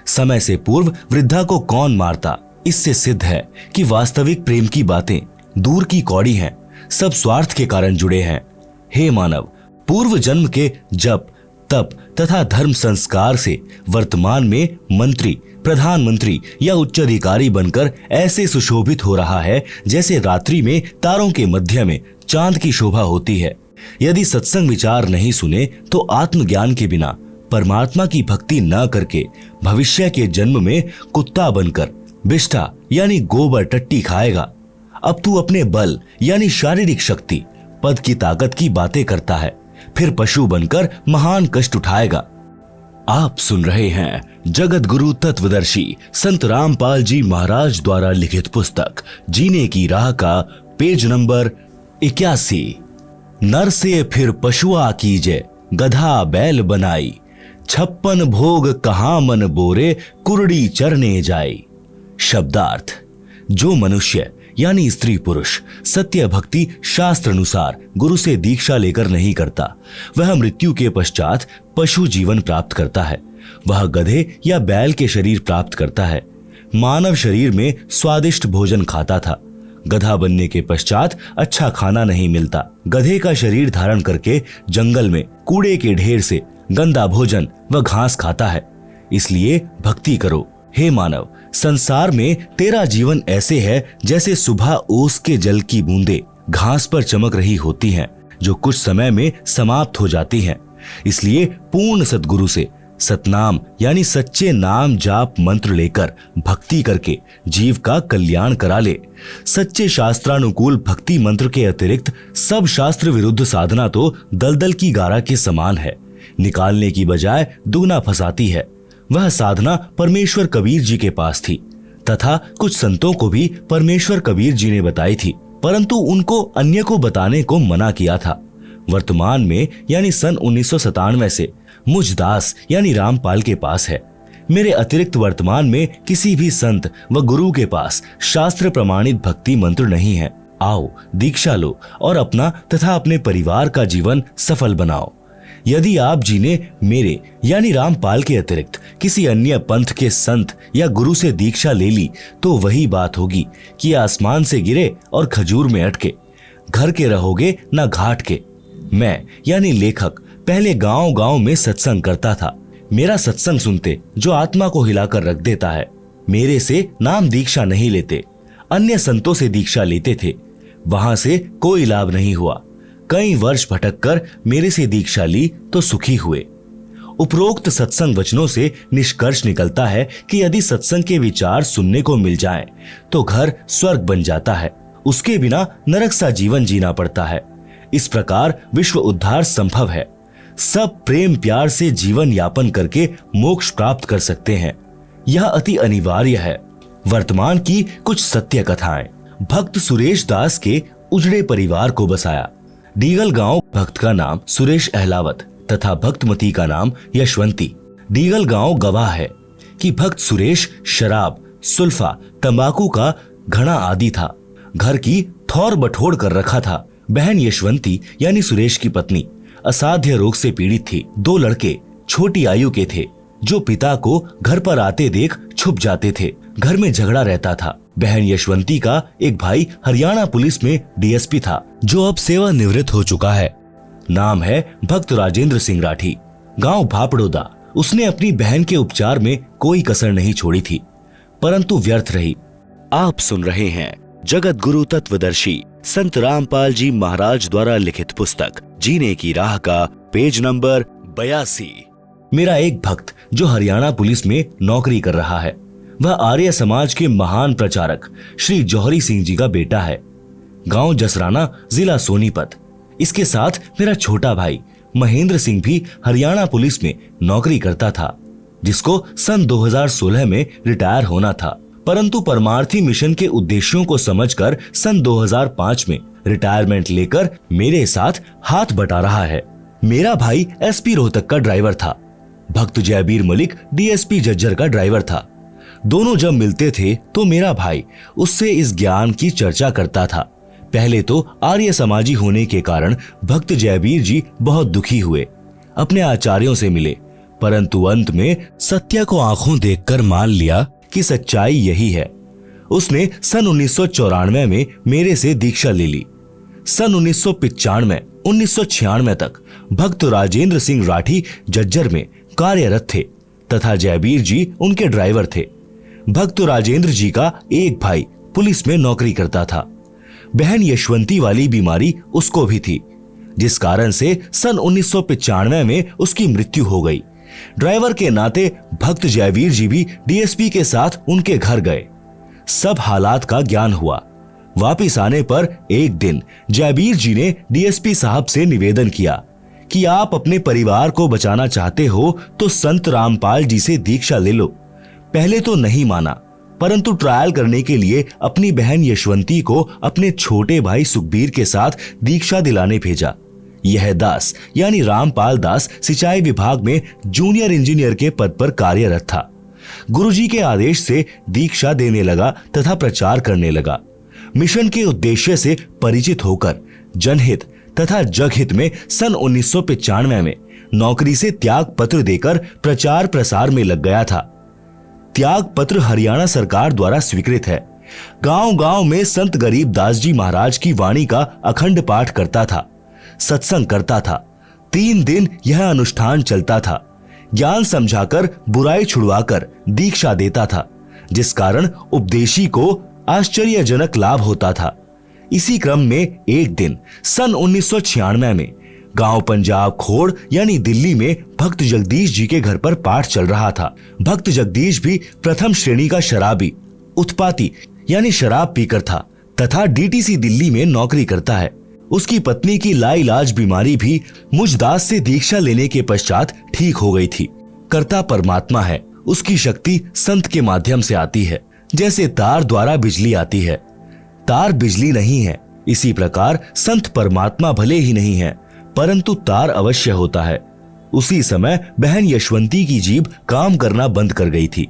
समय से पूर्व वृद्धा को कौन मारता। इससे सिद्ध है कि वास्तविक प्रेम की बातें दूर की कौड़ी हैं, सब स्वार्थ के कारण जुड़े हैं। हे मानव, पूर्व जन्म के जप तप तथा धर्म संस्कार से वर्तमान में मंत्री, प्रधानमंत्री या उच्च अधिकारी बनकर ऐसे सुशोभित हो रहा है जैसे रात्रि में तारों के मध्य में चांद की शोभा होती है। यदि सत्संग विचार नहीं सुने तो आत्मज्ञान के बिना, परमात्मा की भक्ति न करके भविष्य के जन्म में कुत्ता बनकर बिष्ठा यानी गोबर टट्टी खाएगा। अब तू अपने बल यानी शारीरिक शक्ति, पद की ताकत की बातें करता है, फिर पशु बनकर महान कष्ट उठाएगा। आप सुन रहे हैं जगत गुरु तत्वदर्शी संत रामपाल जी महाराज द्वारा लिखित पुस्तक जीने की राह का पेज नंबर 81। नर से फिर पशुआ कीजे, गधा बैल बनाई। 56 भोग कहाँ मन बोरे, कुरड़ी चरने जाई। शब्दार्थ, जो मनुष्य यानी स्त्री पुरुष सत्य भक्ति शास्त्र अनुसार गुरु से दीक्षा लेकर नहीं करता, वह मृत्यु के पश्चात पशु जीवन प्राप्त करता है। वह गधे या बैल के शरीर प्राप्त करता है। मानव शरीर में स्वादिष्ट भोजन खाता था। गधा बनने के पश्चात अच्छा खाना नहीं मिलता। गधे का शरीर धारण करके जंगल में कूड़े के ढेर से गंदा भोजन व घास खाता है। इसलिए भक्ति करो। हे मानव, संसार में तेरा जीवन ऐसे है जैसे सुबह ओस के जल की बूंदें घास पर चमक रही होती हैं, जो कुछ समय में समाप्त हो जाती हैं। इसलिए पूर्ण सद्गुरु से सतनाम यानी सच्चे नाम जाप मंत्र लेकर भक्ति करके जीव का कल्याण करा ले। सच्चे शास्त्रानुकूल भक्ति मंत्र के अतिरिक्त सब शास्त्र विरुद्ध साधना तो दलदल की गारा के समान है, निकालने की बजाय दुगना फंसाती है। वह साधना परमेश्वर कबीर जी के पास थी तथा कुछ संतों को भी परमेश्वर कबीर जी ने बताई थी, परंतु उनको अन्य को बताने को मना किया था। वर्तमान में यानी सन 1997 से मुझ दास यानी रामपाल के पास है। मेरे अतिरिक्त वर्तमान में किसी भी संत व गुरु के पास शास्त्र प्रमाणित भक्ति मंत्र नहीं है। आओ दीक्षा लो और अपना तथा अपने परिवार का जीवन सफल बनाओ। यदि आप जी ने मेरे यानी रामपाल के अतिरिक्त किसी अन्य पंथ के संत या गुरु से दीक्षा ले ली तो वही बात होगी कि आसमान से गिरे और खजूर में अटके। घर के रहोगे ना घाट के। मैं यानी लेखक पहले गांव गांव में सत्संग करता था। मेरा सत्संग सुनते जो आत्मा को हिलाकर रख देता है। मेरे से नाम दीक्षा नहीं लेते, अन्य संतों से दीक्षा लेते थे। वहां से कोई लाभ नहीं हुआ। कई वर्ष भटककर मेरे से दीक्षा ली तो सुखी हुए। उपरोक्त सत्संग वचनों से निष्कर्ष निकलता है कि यदि सत्संग के विचार सुनने को मिल जाएं, तो घर स्वर्ग बन जाता है। उसके बिना नरक सा जीवन जीना पड़ता है। इस प्रकार विश्व उद्धार संभव है। सब प्रेम प्यार से जीवन यापन करके मोक्ष प्राप्त कर सकते हैं। यह अति अनिवार्य है। वर्तमान की कुछ सत्य कथाएं। भक्त सुरेश दास के उजड़े परिवार को बसाया। डीगल गांव भक्त का नाम सुरेश अहलावत तथा भक्तमती का नाम यशवंती। डीगल गांव गवाह है कि भक्त सुरेश शराब, सुल्फा, तंबाकू का घड़ा आदि था। घर की थौर बटोर कर रखा था। बहन यशवंती यानी सुरेश की पत्नी असाध्य रोग से पीड़ित थी। 2 लड़के छोटी आयु के थे जो पिता को घर पर आते देख छुप जाते थे। घर में झगड़ा रहता था। बहन यशवंती का एक भाई हरियाणा पुलिस में डीएसपी था, जो अब सेवानिवृत्त हो चुका है। नाम है भक्त राजेंद्र सिंह राठी, गांव भापड़ोदा। उसने अपनी बहन के उपचार में कोई कसर नहीं छोड़ी थी, परंतु व्यर्थ रही। आप सुन रहे हैं जगत गुरु तत्वदर्शी संत रामपाल जी महाराज द्वारा लिखित पुस्तक जीने की राह का पेज नंबर 82। मेरा एक भक्त जो हरियाणा पुलिस में नौकरी कर रहा है, वह आर्य समाज के महान प्रचारक श्री जौहरी सिंह जी का बेटा है। गांव जसराना, जिला सोनीपत। इसके साथ मेरा छोटा भाई महेंद्र सिंह भी हरियाणा पुलिस में नौकरी करता था, जिसको सन 2016 में रिटायर होना था, परंतु परमार्थी मिशन के उद्देश्यों को समझकर सन 2005 में रिटायरमेंट लेकर मेरे साथ हाथ बटा रहा है। मेरा भाई एसपी रोहतक का ड्राइवर था। भक्त जयबीर मलिक डीएसपी जज्जर का ड्राइवर था। दोनों जब मिलते थे तो मेरा भाई उससे इस ज्ञान की चर्चा करता था। पहले तो आर्य समाजी होने के कारण भक्त जयबीर जी बहुत दुखी हुए, अपने आचार्यों से मिले, परंतु अंत में सत्य को आंखों देखकर मान लिया कि सच्चाई यही है। उसने सन 1994 में मेरे से दीक्षा ले ली। सन 1995, 1996 तक भक्त राजेंद्र सिंह राठी जज्जर में कार्यरत थे तथा जयबीर जी उनके ड्राइवर थे। भक्त राजेंद्र जी का एक भाई पुलिस में नौकरी करता था। बहन यशवंती वाली बीमारी उसको भी थी, जिस कारण से सन 1995 में उसकी मृत्यु हो गई। ड्राइवर के नाते भक्त जयवीर जी भी डीएसपी के साथ उनके घर गए। सब हालात का ज्ञान हुआ। वापिस आने पर एक दिन जयवीर जी ने डीएसपी साहब से निवेदन किया कि आप अपने परिवार को बचाना चाहते हो तो संत रामपाल जी से दीक्षा ले लो। पहले तो नहीं माना, परंतु ट्रायल करने के लिए अपनी बहन यशवंती को अपने छोटे भाई सुखबीर के साथ दीक्षा दिलाने भेजा। यह दास यानी रामपाल दास सिंचाई विभाग में जूनियर इंजीनियर के पद पर कार्यरत था। गुरुजी के आदेश से दीक्षा देने लगा तथा प्रचार करने लगा। मिशन के उद्देश्य से परिचित होकर जनहित तथा जगहित में सन 1995 में नौकरी से त्याग पत्र देकर प्रचार प्रसार में लग गया था। त्याग पत्र हरियाणा सरकार द्वारा स्वीकृत है। गांव-गांव में संत गरीब दास जी महाराज की वाणी का अखंड पाठ करता था, सत्संग करता था। 3 दिन यह अनुष्ठान चलता था। ज्ञान समझाकर बुराई छुड़वाकर दीक्षा देता था, जिस कारण उपदेशी को आश्चर्यजनक लाभ होता था। इसी क्रम में एक दिन सन 1996 में गांव पंजाब खोड़ यानी दिल्ली में भक्त जगदीश जी के घर पर पाठ चल रहा था। भक्त जगदीश भी प्रथम श्रेणी का शराबी, उत्पाती यानी शराब पीकर था तथा डीटीसी दिल्ली में नौकरी करता है। उसकी पत्नी की लाइलाज बीमारी भी मुझ दास से दीक्षा लेने के पश्चात ठीक हो गई थी। कर्ता परमात्मा है, उसकी शक्ति संत के माध्यम से आती है, जैसे तार द्वारा बिजली आती है। तार बिजली नहीं है, इसी प्रकार संत परमात्मा भले ही नहीं है, परंतु तार अवश्य होता है। उसी समय बहन यशवंती की जीभ काम करना बंद कर गई थी।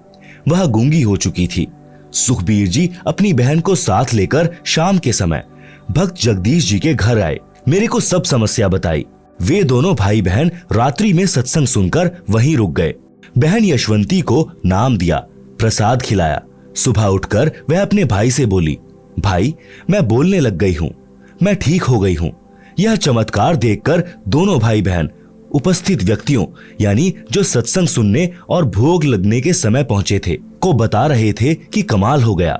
वह गूंगी हो चुकी थी। सुखबीर जी अपनी बहन को साथ लेकर शाम के समय भक्त जगदीश जी के घर आए। मेरे को सब समस्या बताई। वे दोनों भाई बहन रात्रि में सत्संग सुनकर वहीं रुक गए। बहन यशवंती को नाम दिया, प्रसाद खिलाया। सुबह उठकर वह अपने भाई से बोली, भाई मैं बोलने लग गई हूँ, मैं ठीक हो गई हूँ। यह चमत्कार देखकर दोनों भाई बहन उपस्थित व्यक्तियों यानी जो सत्संग सुनने और भोग लगने के समय पहुंचे थे को बता रहे थे कि कमाल हो गया।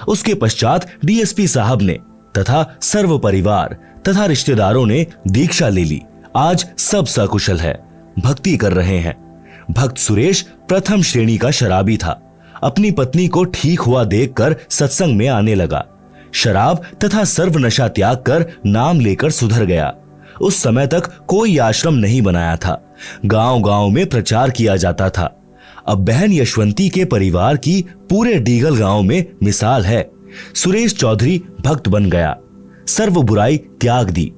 उसके पश्चात डीएसपी साहब ने तथा सर्व परिवार तथा रिश्तेदारों ने दीक्षा ले ली। आज सब सकुशल है, भक्ति कर रहे हैं। भक्त सुरेश प्रथम श्रेणी का शराबी था। अपनी पत्नी को ठीक हुआ देखकर सत्संग में आने लगा। शराब तथा सर्व नशा त्याग कर नाम लेकर सुधर गया। उस समय तक कोई आश्रम नहीं बनाया था। गांव-गांव में प्रचार किया जाता था। अब बहन यशवंती के परिवार की पूरे डीगल गांव में मिसाल है। सुरेश चौधरी भक्त बन गया, सर्व बुराई त्याग दी।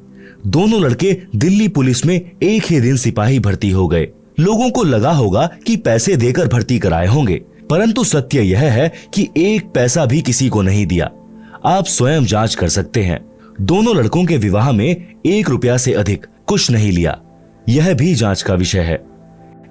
दोनों लड़के दिल्ली पुलिस में एक ही दिन सिपाही भर्ती हो गए। लोगों को लगा होगा कि पैसे देकर भर्ती कराए होंगे, परंतु सत्य यह है कि एक पैसा भी किसी को नहीं दिया। आप स्वयं जांच कर सकते हैं। दोनों लड़कों के विवाह में 1 रुपया से अधिक कुछ नहीं लिया। यह भी जांच का विषय है।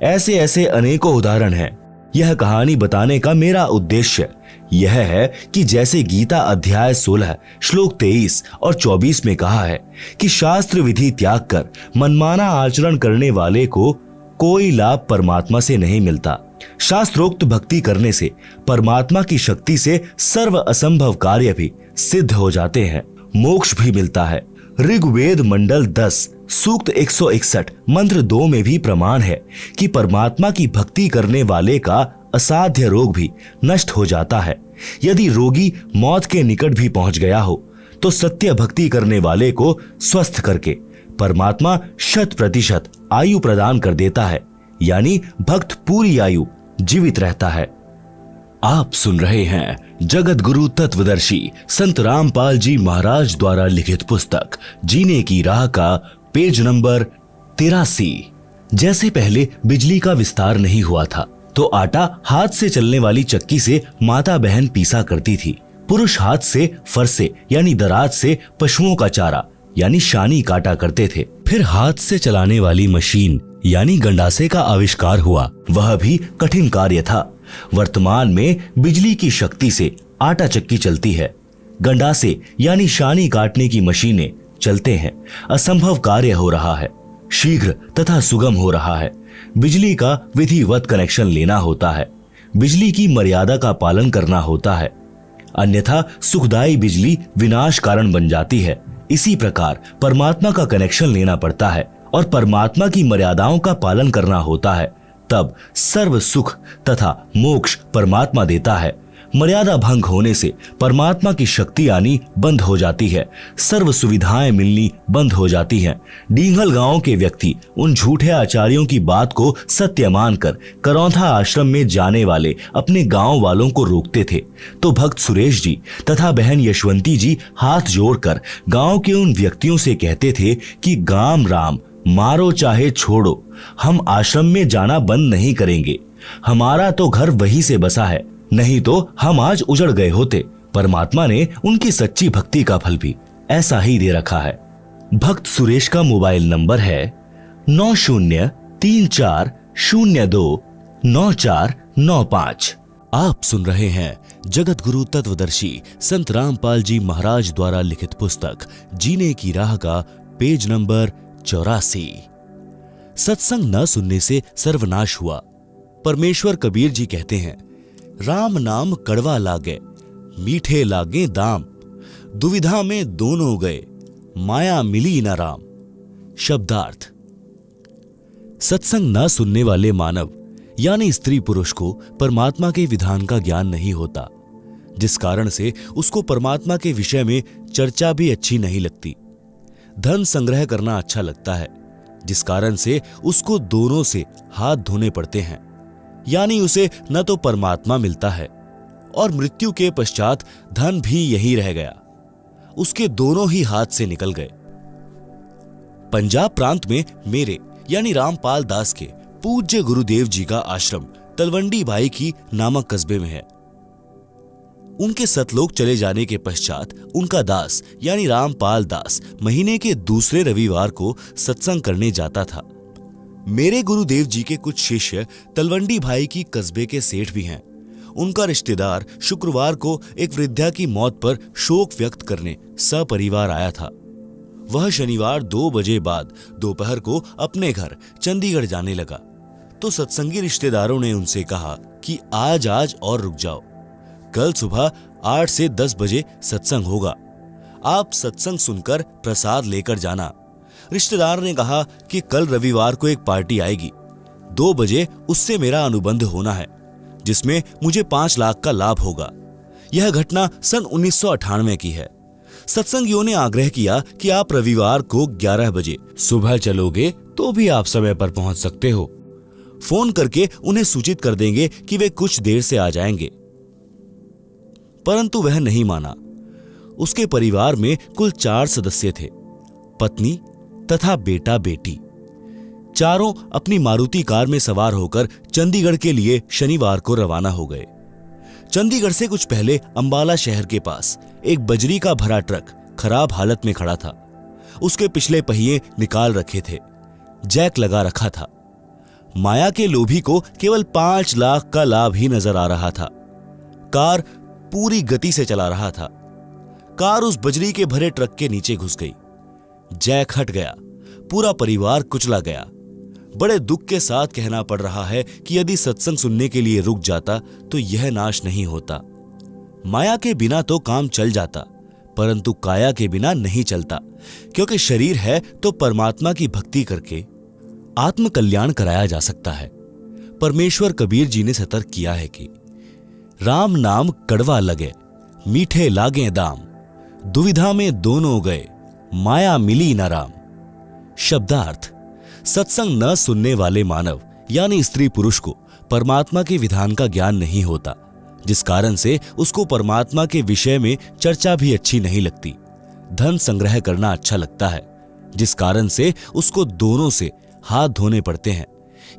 ऐसे ऐसे अनेकों उदाहरण हैं। यह कहानी बताने का मेरा उद्देश्य यह है कि जैसे गीता अध्याय 16 श्लोक 23 और 24 में कहा है कि शास्त्र विधि त्याग कर मनमाना आचरण करने वाले को कोई लाभ परमात्मा से नहीं मिलता। शास्त्रोक्त भक्ति करने से परमात्मा की शक्ति से सर्व असंभव कार्य भी सिद्ध हो जाते हैं, मोक्ष भी मिलता है। ऋग्वेद मंडल 10 सूक्त 161 मंत्र 2 में भी प्रमाण है कि परमात्मा की भक्ति करने वाले का असाध्य रोग भी नष्ट हो जाता है। यदि रोगी मौत के निकट भी पहुंच गया हो तो सत्य भक्ति करने वाले को स्वस्थ करके परमात्मा 100% आयु प्रदान कर देता है, यानी भक्त पूरी आयु जीवित रहता है। आप सुन रहे हैं जगत गुरु तत्वदर्शी संत रामपाल जी महाराज द्वारा लिखित पुस्तक जीने की राह का पेज नंबर 83। जैसे पहले बिजली का विस्तार नहीं हुआ था तो आटा हाथ से चलने वाली चक्की से माता बहन पीसा करती थी। पुरुष हाथ से फरसे यानी दराज से पशुओं का चारा यानी शानी काटा करते थे। फिर हाथ से चलाने वाली मशीन यानी गंडासे का आविष्कार हुआ। वह भी कठिन कार्य था। वर्तमान में बिजली की शक्ति से आटा चक्की चलती है। गंडासे यानी शानी काटने की मशीनें चलते हैं। असंभव कार्य हो रहा है, शीघ्र तथा सुगम हो रहा है। बिजली का विधिवत कनेक्शन लेना होता है, बिजली की मर्यादा का पालन करना होता है, अन्यथा सुखदायी बिजली विनाश कारण बन जाती है। इसी प्रकार परमात्मा का कनेक्शन लेना पड़ता है और परमात्मा की मर्यादाओं का पालन करना होता है, तब सर्व सुख तथा मोक्ष परमात्मा देता है। मर्यादा भंग होने से परमात्मा की शक्ति आनी बंद हो जाती है, सर्व सुविधाएं मिलनी बंद हो जाती हैं। डींगल गांव के व्यक्ति उन झूठे आचार्यों की बात को सत्य मानकर करौंथा आश्रम में जाने वाले अपने गांव वालों को रोकते थे, तो भक्त सुरेश जी तथा बहन यशवंती जी हाथ जोड़कर गांव के उन व्यक्तियों से कहते थे कि गाम राम मारो चाहे छोड़ो, हम आश्रम में जाना बंद नहीं करेंगे। हमारा तो घर वहीं से बसा है, नहीं तो हम आज उजड़ गए होते। परमात्मा ने उनकी सच्ची भक्ति का फल भी ऐसा ही दे रखा है। भक्त सुरेश का मोबाइल नंबर है 9034029495। आप सुन रहे हैं जगत गुरु तत्वदर्शी संत रामपाल जी महाराज द्वारा लिखित पुस्तक जीने की राह का पेज नंबर 84। सत्संग न सुनने से सर्वनाश हुआ। परमेश्वर कबीर जी कहते हैं, राम नाम कड़वा लागे, मीठे लागे दाम, दुविधा में दोनों गए, माया मिली न राम। शब्दार्थ। सत्संग न सुनने वाले मानव यानी स्त्री पुरुष को परमात्मा के विधान का ज्ञान नहीं होता, जिस कारण से उसको परमात्मा के विषय में चर्चा भी अच्छी नहीं लगती। धन संग्रह करना अच्छा लगता है, जिस कारण से उसको दोनों से हाथ धोने पड़ते हैं, यानी उसे न तो परमात्मा मिलता है और मृत्यु के पश्चात धन भी यही रह गया, उसके दोनों ही हाथ से निकल गए। पंजाब प्रांत में मेरे यानी रामपाल दास के पूज्य गुरुदेव जी का आश्रम तलवंडी बाई की नामक कस्बे में है। उनके सतलोक चले जाने के पश्चात उनका दास यानी रामपाल दास महीने के दूसरे रविवार को सत्संग करने जाता था। मेरे गुरुदेव जी के कुछ शिष्य तलवंडी भाई की कस्बे के सेठ भी हैं। उनका रिश्तेदार शुक्रवार को एक वृद्धा की मौत पर शोक व्यक्त करने सपरिवार आया था। वह शनिवार 2 बजे बाद दोपहर को अपने घर चंडीगढ़ जाने लगा, तो सत्संगी रिश्तेदारों ने उनसे कहा कि आज और रुक जाओ, कल सुबह 8 से 10 बजे सत्संग होगा, आप सत्संग सुनकर प्रसाद लेकर जाना। रिश्तेदार ने कहा कि कल रविवार को एक पार्टी आएगी, 2 बजे उससे मेरा अनुबंध होना है, जिसमें मुझे 5 लाख का लाभ होगा। यह घटना सन 1998 की है। सत्संगियों ने आग्रह किया कि आप रविवार को 11 बजे सुबह चलोगे तो भी आप समय पर पहुंच सकते हो। फोन करके उन्हें सूचित कर देंगे कि वे कुछ देर से आ जाएंगे। परंतु वह नहीं माना। उसके परिवार में कुल 4 सदस्य थे, पत्नी तथा बेटा बेटी। चारों अपनी मारुति कार में सवार होकर चंडीगढ़ के लिए शनिवार को रवाना हो गए। चंडीगढ़ से कुछ पहले अंबाला शहर के पास एक बजरी का भरा ट्रक खराब हालत में खड़ा था। उसके पिछले पहिए निकाल रखे थे, जैक लगा रखा था। माया के लोभी को केवल 5 लाख का लाभ ही नजर आ रहा था। कार पूरी गति से चला रहा था। कार उस बजरी के भरे ट्रक के नीचे घुस गई। जैक हट गया, पूरा परिवार कुचला गया। बड़े दुख के साथ कहना पड़ रहा है कि यदि सत्संग सुनने के लिए रुक जाता तो यह नाश नहीं होता। माया के बिना तो काम चल जाता, परंतु काया के बिना नहीं चलता, क्योंकि शरीर है तो परमात्मा की भक्ति करके आत्म कल्याण कराया जा सकता है। परमेश्वर कबीर जी ने सतर्क किया है कि राम नाम कड़वा लगे, मीठे लागे दाम, दुविधा में दोनों गए, माया मिली न राम। शब्दार्थ। सत्संग न सुनने वाले मानव यानी स्त्री पुरुष को परमात्मा के विधान का ज्ञान नहीं होता, जिस कारण से उसको परमात्मा के विषय में चर्चा भी अच्छी नहीं लगती। धन संग्रह करना अच्छा लगता है, जिस कारण से उसको दोनों से हाथ धोने पड़ते हैं,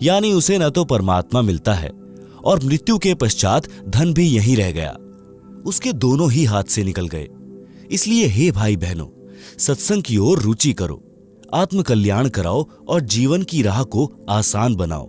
यानी उसे न तो परमात्मा मिलता है और मृत्यु के पश्चात धन भी यहीं रह गया, उसके दोनों ही हाथ से निकल गए। इसलिए हे भाई बहनों, सत्संग की ओर रुचि करो, आत्म कल्याण कराओ और जीवन की राह को आसान बनाओ।